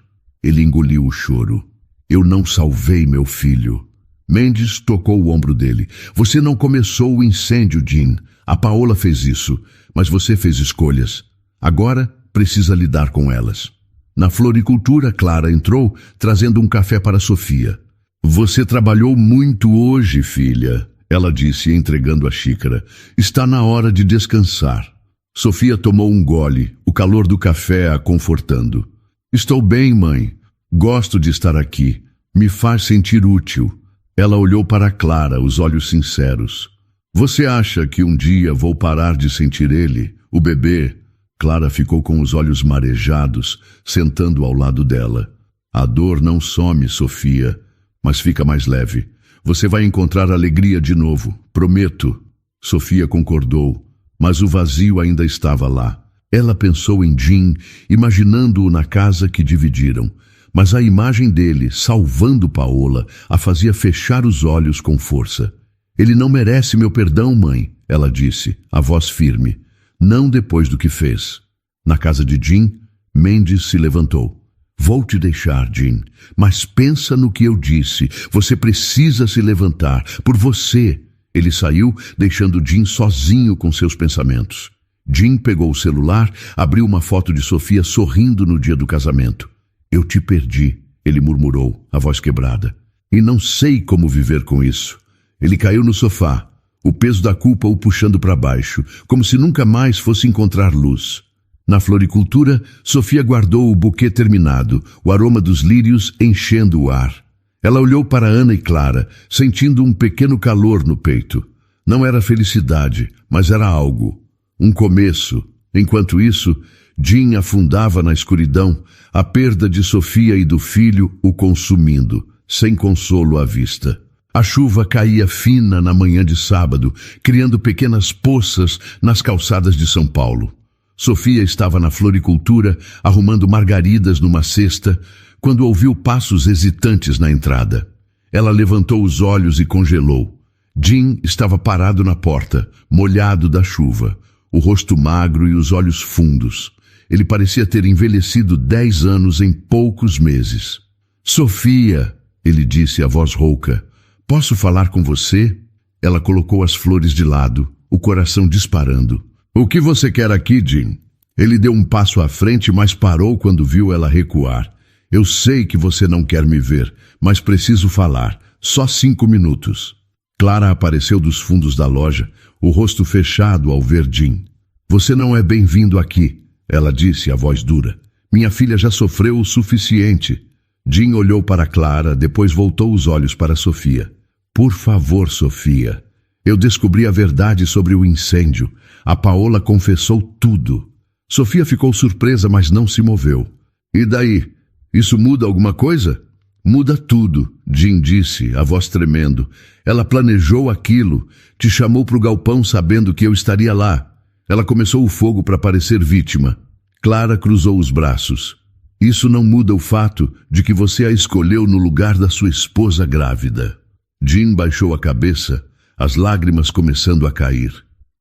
Ele engoliu o choro. "Eu não salvei meu filho." Mendes tocou o ombro dele. "Você não começou o incêndio, Jim. A Paola fez isso, mas você fez escolhas. Agora precisa lidar com elas." Na floricultura, Clara entrou, trazendo um café para Sofia. "Você trabalhou muito hoje, filha," ela disse, entregando a xícara. "Está na hora de descansar." Sofia tomou um gole, o calor do café a confortando. "Estou bem, mãe. Gosto de estar aqui. Me faz sentir útil." Ela olhou para Clara, os olhos sinceros. "Você acha que um dia vou parar de sentir ele, o bebê?" Clara ficou com os olhos marejados, sentando ao lado dela. "A dor não some, Sofia, mas fica mais leve. Você vai encontrar alegria de novo, prometo." Sofia concordou, mas o vazio ainda estava lá. Ela pensou em Jim, imaginando-o na casa que dividiram, mas a imagem dele, salvando Paola, a fazia fechar os olhos com força. "Ele não merece meu perdão, mãe," ela disse, a voz firme. "Não depois do que fez." Na casa de Jim, Mendes se levantou. "Vou te deixar, Jim, mas pensa no que eu disse. Você precisa se levantar, por você." Ele saiu, deixando Jim sozinho com seus pensamentos. Jim pegou o celular, abriu uma foto de Sofia sorrindo no dia do casamento. Eu te perdi, ele murmurou, a voz quebrada. E não sei como viver com isso. Ele caiu no sofá, o peso da culpa o puxando para baixo, como se nunca mais fosse encontrar luz. Na floricultura, Sofia guardou o buquê terminado, o aroma dos lírios enchendo o ar. Ela olhou para Ana e Clara, sentindo um pequeno calor no peito. Não era felicidade, mas era algo. Um começo. Enquanto isso, Jim afundava na escuridão, a perda de Sofia e do filho o consumindo, sem consolo à vista. A chuva caía fina na manhã de sábado, criando pequenas poças nas calçadas de São Paulo. Sofia estava na floricultura, arrumando margaridas numa cesta, quando ouviu passos hesitantes na entrada. Ela levantou os olhos e congelou. Jim estava parado na porta, molhado da chuva, o rosto magro e os olhos fundos. Ele parecia ter envelhecido 10 anos em poucos meses. Sofia, ele disse, a voz rouca, posso falar com você? Ela colocou as flores de lado, o coração disparando. O que você quer aqui, Jim? Ele deu um passo à frente, mas parou quando viu ela recuar. Eu sei que você não quer me ver, mas preciso falar. Só 5 minutos. Clara apareceu dos fundos da loja, o rosto fechado ao ver Jim. Você não é bem-vindo aqui, ela disse, a voz dura. Minha filha já sofreu o suficiente. Jim olhou para Clara, depois voltou os olhos para Sofia. Por favor, Sofia. Eu descobri a verdade sobre o incêndio. A Paola confessou tudo. Sofia ficou surpresa, mas não se moveu. E daí? Isso muda alguma coisa? Muda tudo, Jim disse, a voz tremendo. Ela planejou aquilo. Te chamou para o galpão sabendo que eu estaria lá. Ela começou o fogo para parecer vítima. Clara cruzou os braços. Isso não muda o fato de que você a escolheu no lugar da sua esposa grávida. Jim baixou a cabeça, as lágrimas começando a cair.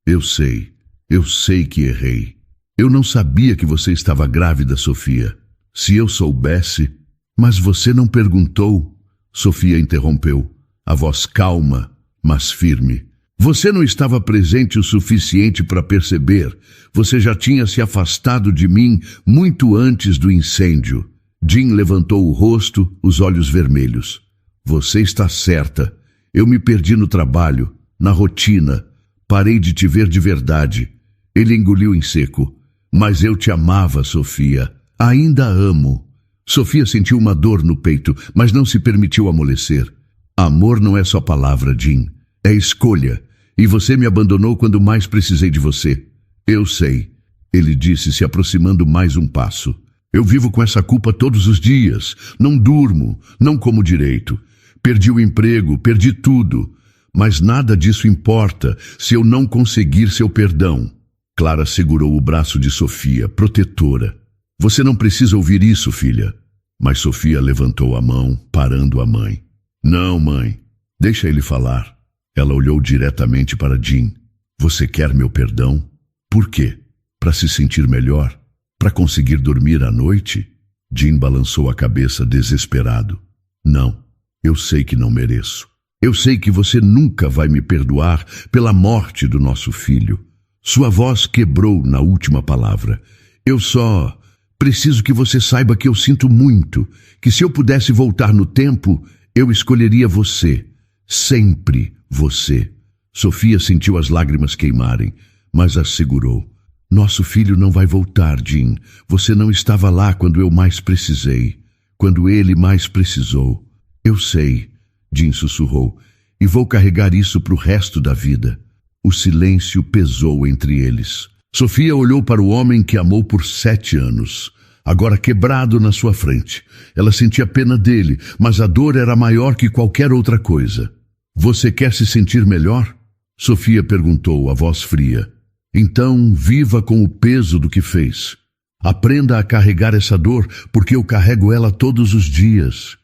Eu sei que errei. Eu não sabia que você estava grávida, Sofia. Se eu soubesse... Mas você não perguntou, Sofia interrompeu, a voz calma, mas firme. Você não estava presente o suficiente para perceber. Você já tinha se afastado de mim muito antes do incêndio. Jim levantou o rosto, os olhos vermelhos. Você está certa. Eu me perdi no trabalho, na rotina. Parei de te ver de verdade. Ele engoliu em seco. Mas eu te amava, Sofia. Ainda amo. Sofia sentiu uma dor no peito, mas não se permitiu amolecer. Amor não é só palavra, Jim. É escolha. E você me abandonou quando mais precisei de você. Eu sei, ele disse, se aproximando mais um passo. Eu vivo com essa culpa todos os dias. Não durmo, não como direito. Perdi o emprego, perdi tudo. Mas nada disso importa se eu não conseguir seu perdão. Clara segurou o braço de Sofia, protetora. Você não precisa ouvir isso, filha. Mas Sofia levantou a mão, parando a mãe. Não, mãe. Deixa ele falar. Ela olhou diretamente para Jim. Você quer meu perdão? Por quê? Para se sentir melhor? Para conseguir dormir à noite? Jim balançou a cabeça desesperado. Não, eu sei que não mereço. Eu sei que você nunca vai me perdoar pela morte do nosso filho. Sua voz quebrou na última palavra. Eu só... preciso que você saiba que eu sinto muito, que se eu pudesse voltar no tempo, eu escolheria você. Sempre você. Sofia sentiu as lágrimas queimarem, mas as segurou. Nosso filho não vai voltar, Jim. Você não estava lá quando eu mais precisei, quando ele mais precisou. Eu sei, Jim sussurrou, e vou carregar isso para o resto da vida. O silêncio pesou entre eles. Sofia olhou para o homem que amou por 7 anos, agora quebrado na sua frente. Ela sentia pena dele, mas a dor era maior que qualquer outra coisa. Você quer se sentir melhor? Sofia perguntou, a voz fria. Então, viva com o peso do que fez. Aprenda a carregar essa dor, porque eu carrego ela todos os dias.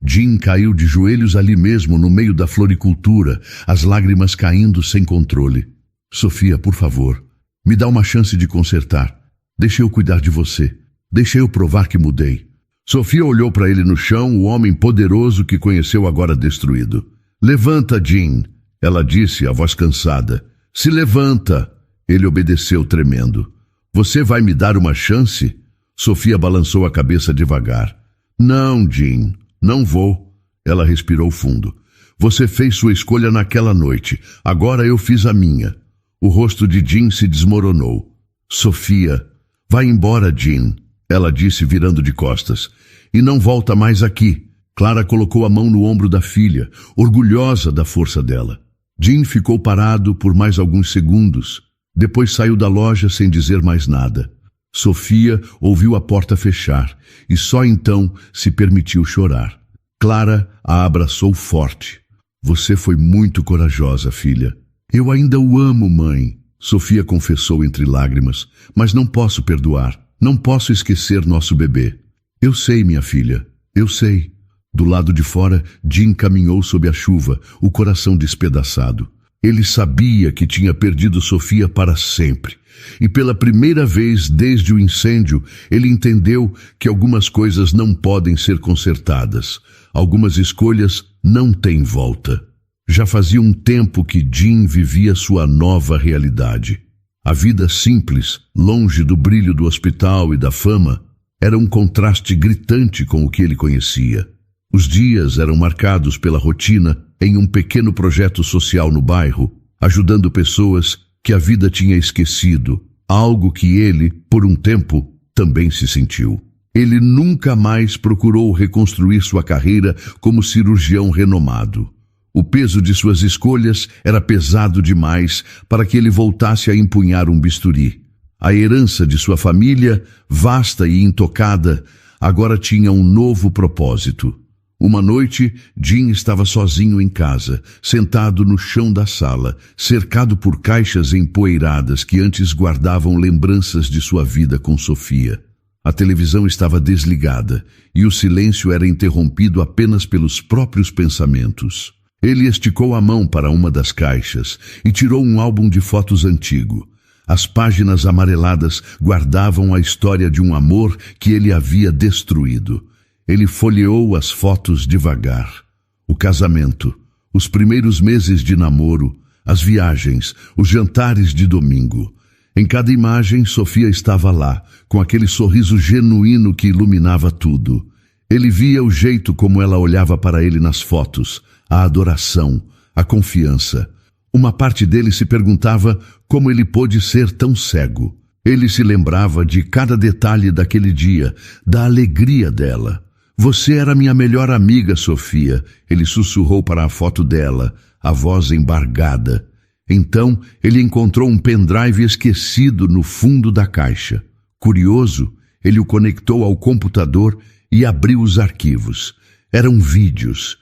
Jim caiu de joelhos ali mesmo, no meio da floricultura, as lágrimas caindo sem controle. Sofia, por favor, me dá uma chance de consertar. Deixa eu cuidar de você. Deixa eu provar que mudei. Sofia olhou para ele no chão, o homem poderoso que conheceu agora destruído. Levanta, Jim. Ela disse, a voz cansada. Se levanta. Ele obedeceu, tremendo. Você vai me dar uma chance? Sofia balançou a cabeça devagar. Não, Jean, não vou. Ela respirou fundo. Você fez sua escolha naquela noite. Agora eu fiz a minha. O rosto de Jean se desmoronou. Sofia, vai embora, Jean. Ela disse, virando de costas. E não volta mais aqui. Clara colocou a mão no ombro da filha, orgulhosa da força dela. Jean ficou parado por mais alguns segundos. Depois saiu da loja sem dizer mais nada. Sofia ouviu a porta fechar e só então se permitiu chorar. Clara a abraçou forte. Você foi muito corajosa, filha. Eu ainda o amo, mãe. Sofia confessou entre lágrimas. Mas não posso perdoar. Não posso esquecer nosso bebê. Eu sei, minha filha. Eu sei. Do lado de fora, Jean caminhou sob a chuva, o coração despedaçado. Ele sabia que tinha perdido Sofia para sempre. E pela primeira vez desde o incêndio, ele entendeu que algumas coisas não podem ser consertadas. Algumas escolhas não têm volta. Já fazia um tempo que Jean vivia sua nova realidade. A vida simples, longe do brilho do hospital e da fama, era um contraste gritante com o que ele conhecia. Os dias eram marcados pela rotina em um pequeno projeto social no bairro, ajudando pessoas que a vida tinha esquecido, algo que ele, por um tempo, também se sentiu. Ele nunca mais procurou reconstruir sua carreira como cirurgião renomado. O peso de suas escolhas era pesado demais para que ele voltasse a empunhar um bisturi. A herança de sua família, vasta e intocada, agora tinha um novo propósito. Uma noite, Jean estava sozinho em casa, sentado no chão da sala, cercado por caixas empoeiradas que antes guardavam lembranças de sua vida com Sofia. A televisão estava desligada e o silêncio era interrompido apenas pelos próprios pensamentos. Ele esticou a mão para uma das caixas e tirou um álbum de fotos antigo. As páginas amareladas guardavam a história de um amor que ele havia destruído. Ele folheou as fotos devagar. O casamento, os primeiros meses de namoro, as viagens, os jantares de domingo. Em cada imagem, Sofia estava lá, com aquele sorriso genuíno que iluminava tudo. Ele via o jeito como ela olhava para ele nas fotos, a adoração, a confiança. Uma parte dele se perguntava como ele pôde ser tão cego. Ele se lembrava de cada detalhe daquele dia, da alegria dela. Você era minha melhor amiga, Sofia, ele sussurrou para a foto dela, a voz embargada. Então, ele encontrou um pendrive esquecido no fundo da caixa. Curioso, ele o conectou ao computador e abriu os arquivos. Eram vídeos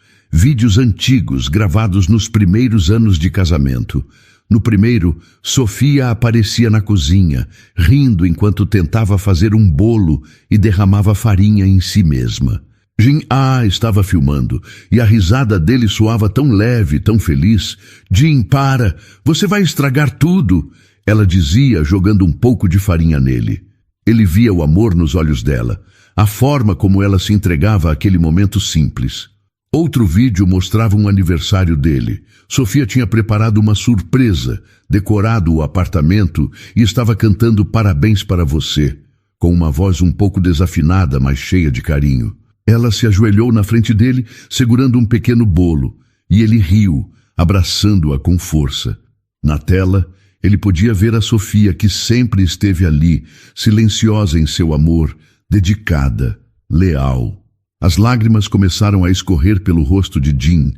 antigos gravados nos primeiros anos de casamento. No primeiro, Sofia aparecia na cozinha, rindo enquanto tentava fazer um bolo e derramava farinha em si mesma. Jean estava filmando, e a risada dele soava tão leve, tão feliz. Jean, para! Você vai estragar tudo! Ela dizia, jogando um pouco de farinha nele. Ele via o amor nos olhos dela, a forma como ela se entregava àquele momento simples. Outro vídeo mostrava um aniversário dele. Sofia tinha preparado uma surpresa, decorado o apartamento e estava cantando parabéns para você, com uma voz um pouco desafinada, mas cheia de carinho. Ela se ajoelhou na frente dele, segurando um pequeno bolo, e ele riu, abraçando-a com força. Na tela, ele podia ver a Sofia, que sempre esteve ali, silenciosa em seu amor, dedicada, leal. As lágrimas começaram a escorrer pelo rosto de Jean,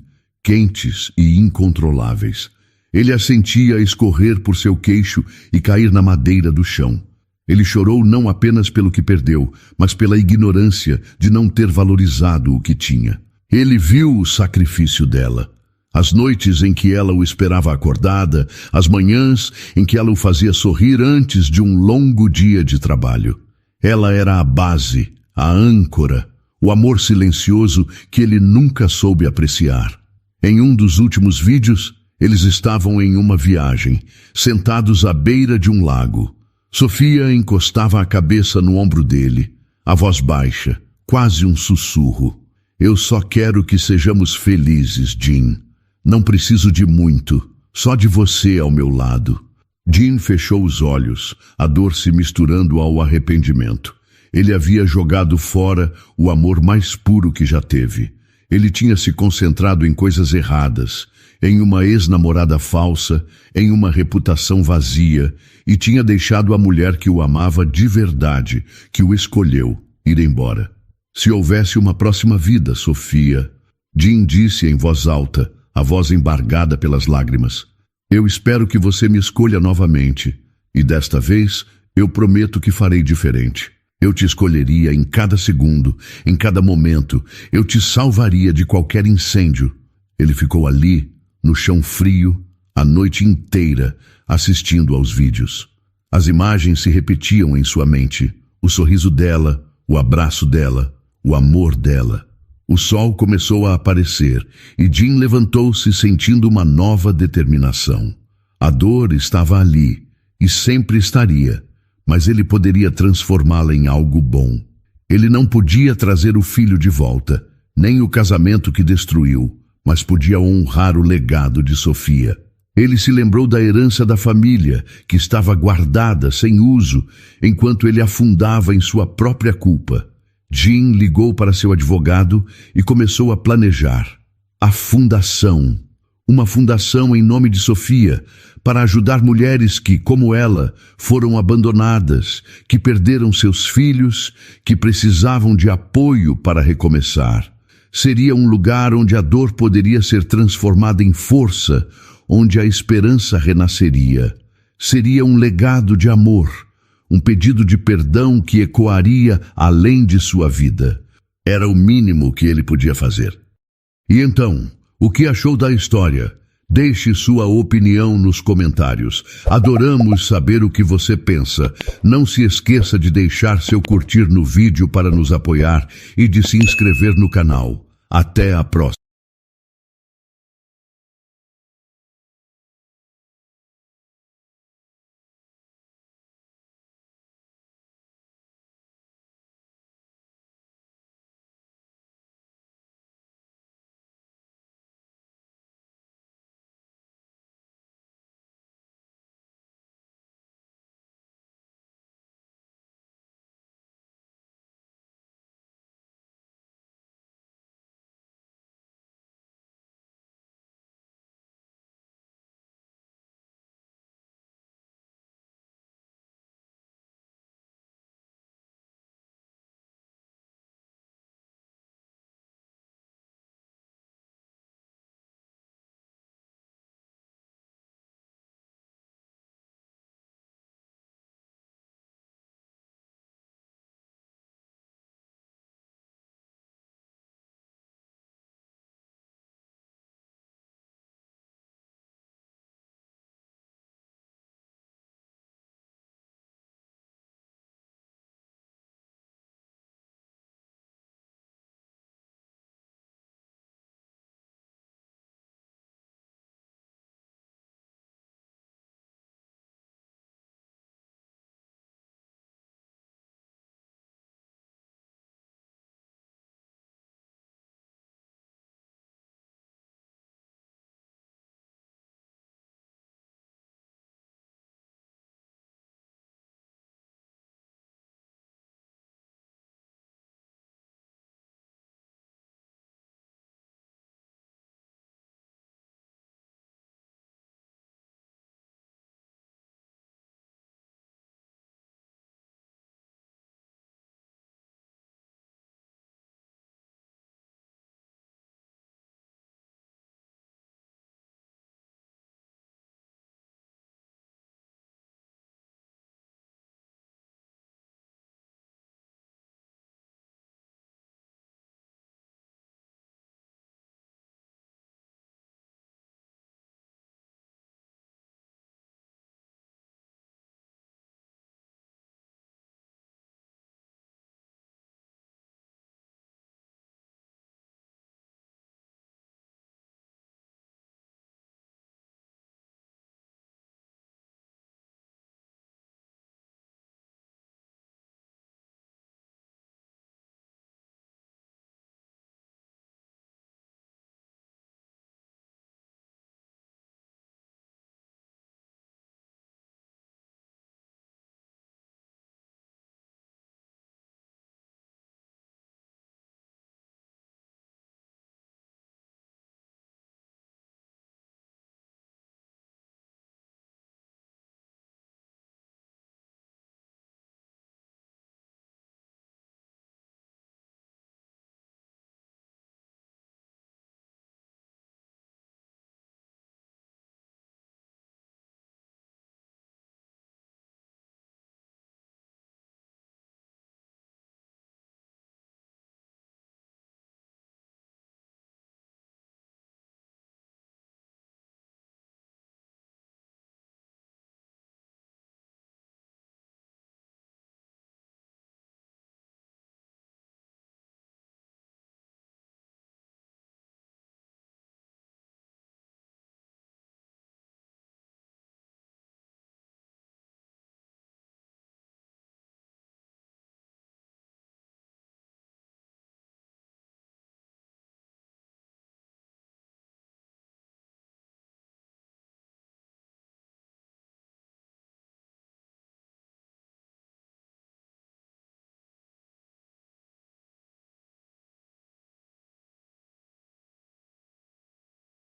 quentes e incontroláveis. Ele as sentia escorrer por seu queixo e cair na madeira do chão. Ele chorou não apenas pelo que perdeu, mas pela ignorância de não ter valorizado o que tinha. Ele viu o sacrifício dela. As noites em que ela o esperava acordada, as manhãs em que ela o fazia sorrir antes de um longo dia de trabalho. Ela era a base, a âncora, o amor silencioso que ele nunca soube apreciar. Em um dos últimos vídeos, eles estavam em uma viagem, sentados à beira de um lago. Sofia encostava a cabeça no ombro dele, a voz baixa, quase um sussurro. Eu só quero que sejamos felizes, Jean. Não preciso de muito, só de você ao meu lado. Jim fechou os olhos, a dor se misturando ao arrependimento. Ele havia jogado fora o amor mais puro que já teve. Ele tinha se concentrado em coisas erradas, em uma ex-namorada falsa, em uma reputação vazia, e tinha deixado a mulher que o amava de verdade, que o escolheu, ir embora. Se houvesse uma próxima vida, Sofia, Jim disse em voz alta, a voz embargada pelas lágrimas. Eu espero que você me escolha novamente, e desta vez eu prometo que farei diferente. Eu te escolheria em cada segundo, em cada momento, eu te salvaria de qualquer incêndio. Ele ficou ali, no chão frio, a noite inteira, assistindo aos vídeos. As imagens se repetiam em sua mente, o sorriso dela, o abraço dela, o amor dela. O sol começou a aparecer e Jim levantou-se sentindo uma nova determinação. A dor estava ali e sempre estaria, mas ele poderia transformá-la em algo bom. Ele não podia trazer o filho de volta, nem o casamento que destruiu, mas podia honrar o legado de Sofia. Ele se lembrou da herança da família, que estava guardada, sem uso, enquanto ele afundava em sua própria culpa. Jim ligou para seu advogado e começou a planejar. A fundação. Uma fundação em nome de Sofia, para ajudar mulheres que, como ela, foram abandonadas, que perderam seus filhos, que precisavam de apoio para recomeçar. Seria um lugar onde a dor poderia ser transformada em força, onde a esperança renasceria. Seria um legado de amor, um pedido de perdão que ecoaria além de sua vida. Era o mínimo que ele podia fazer. E então, o que achou da história? Deixe sua opinião nos comentários. Adoramos saber o que você pensa. Não se esqueça de deixar seu curtir no vídeo para nos apoiar e de se inscrever no canal. Até a próxima.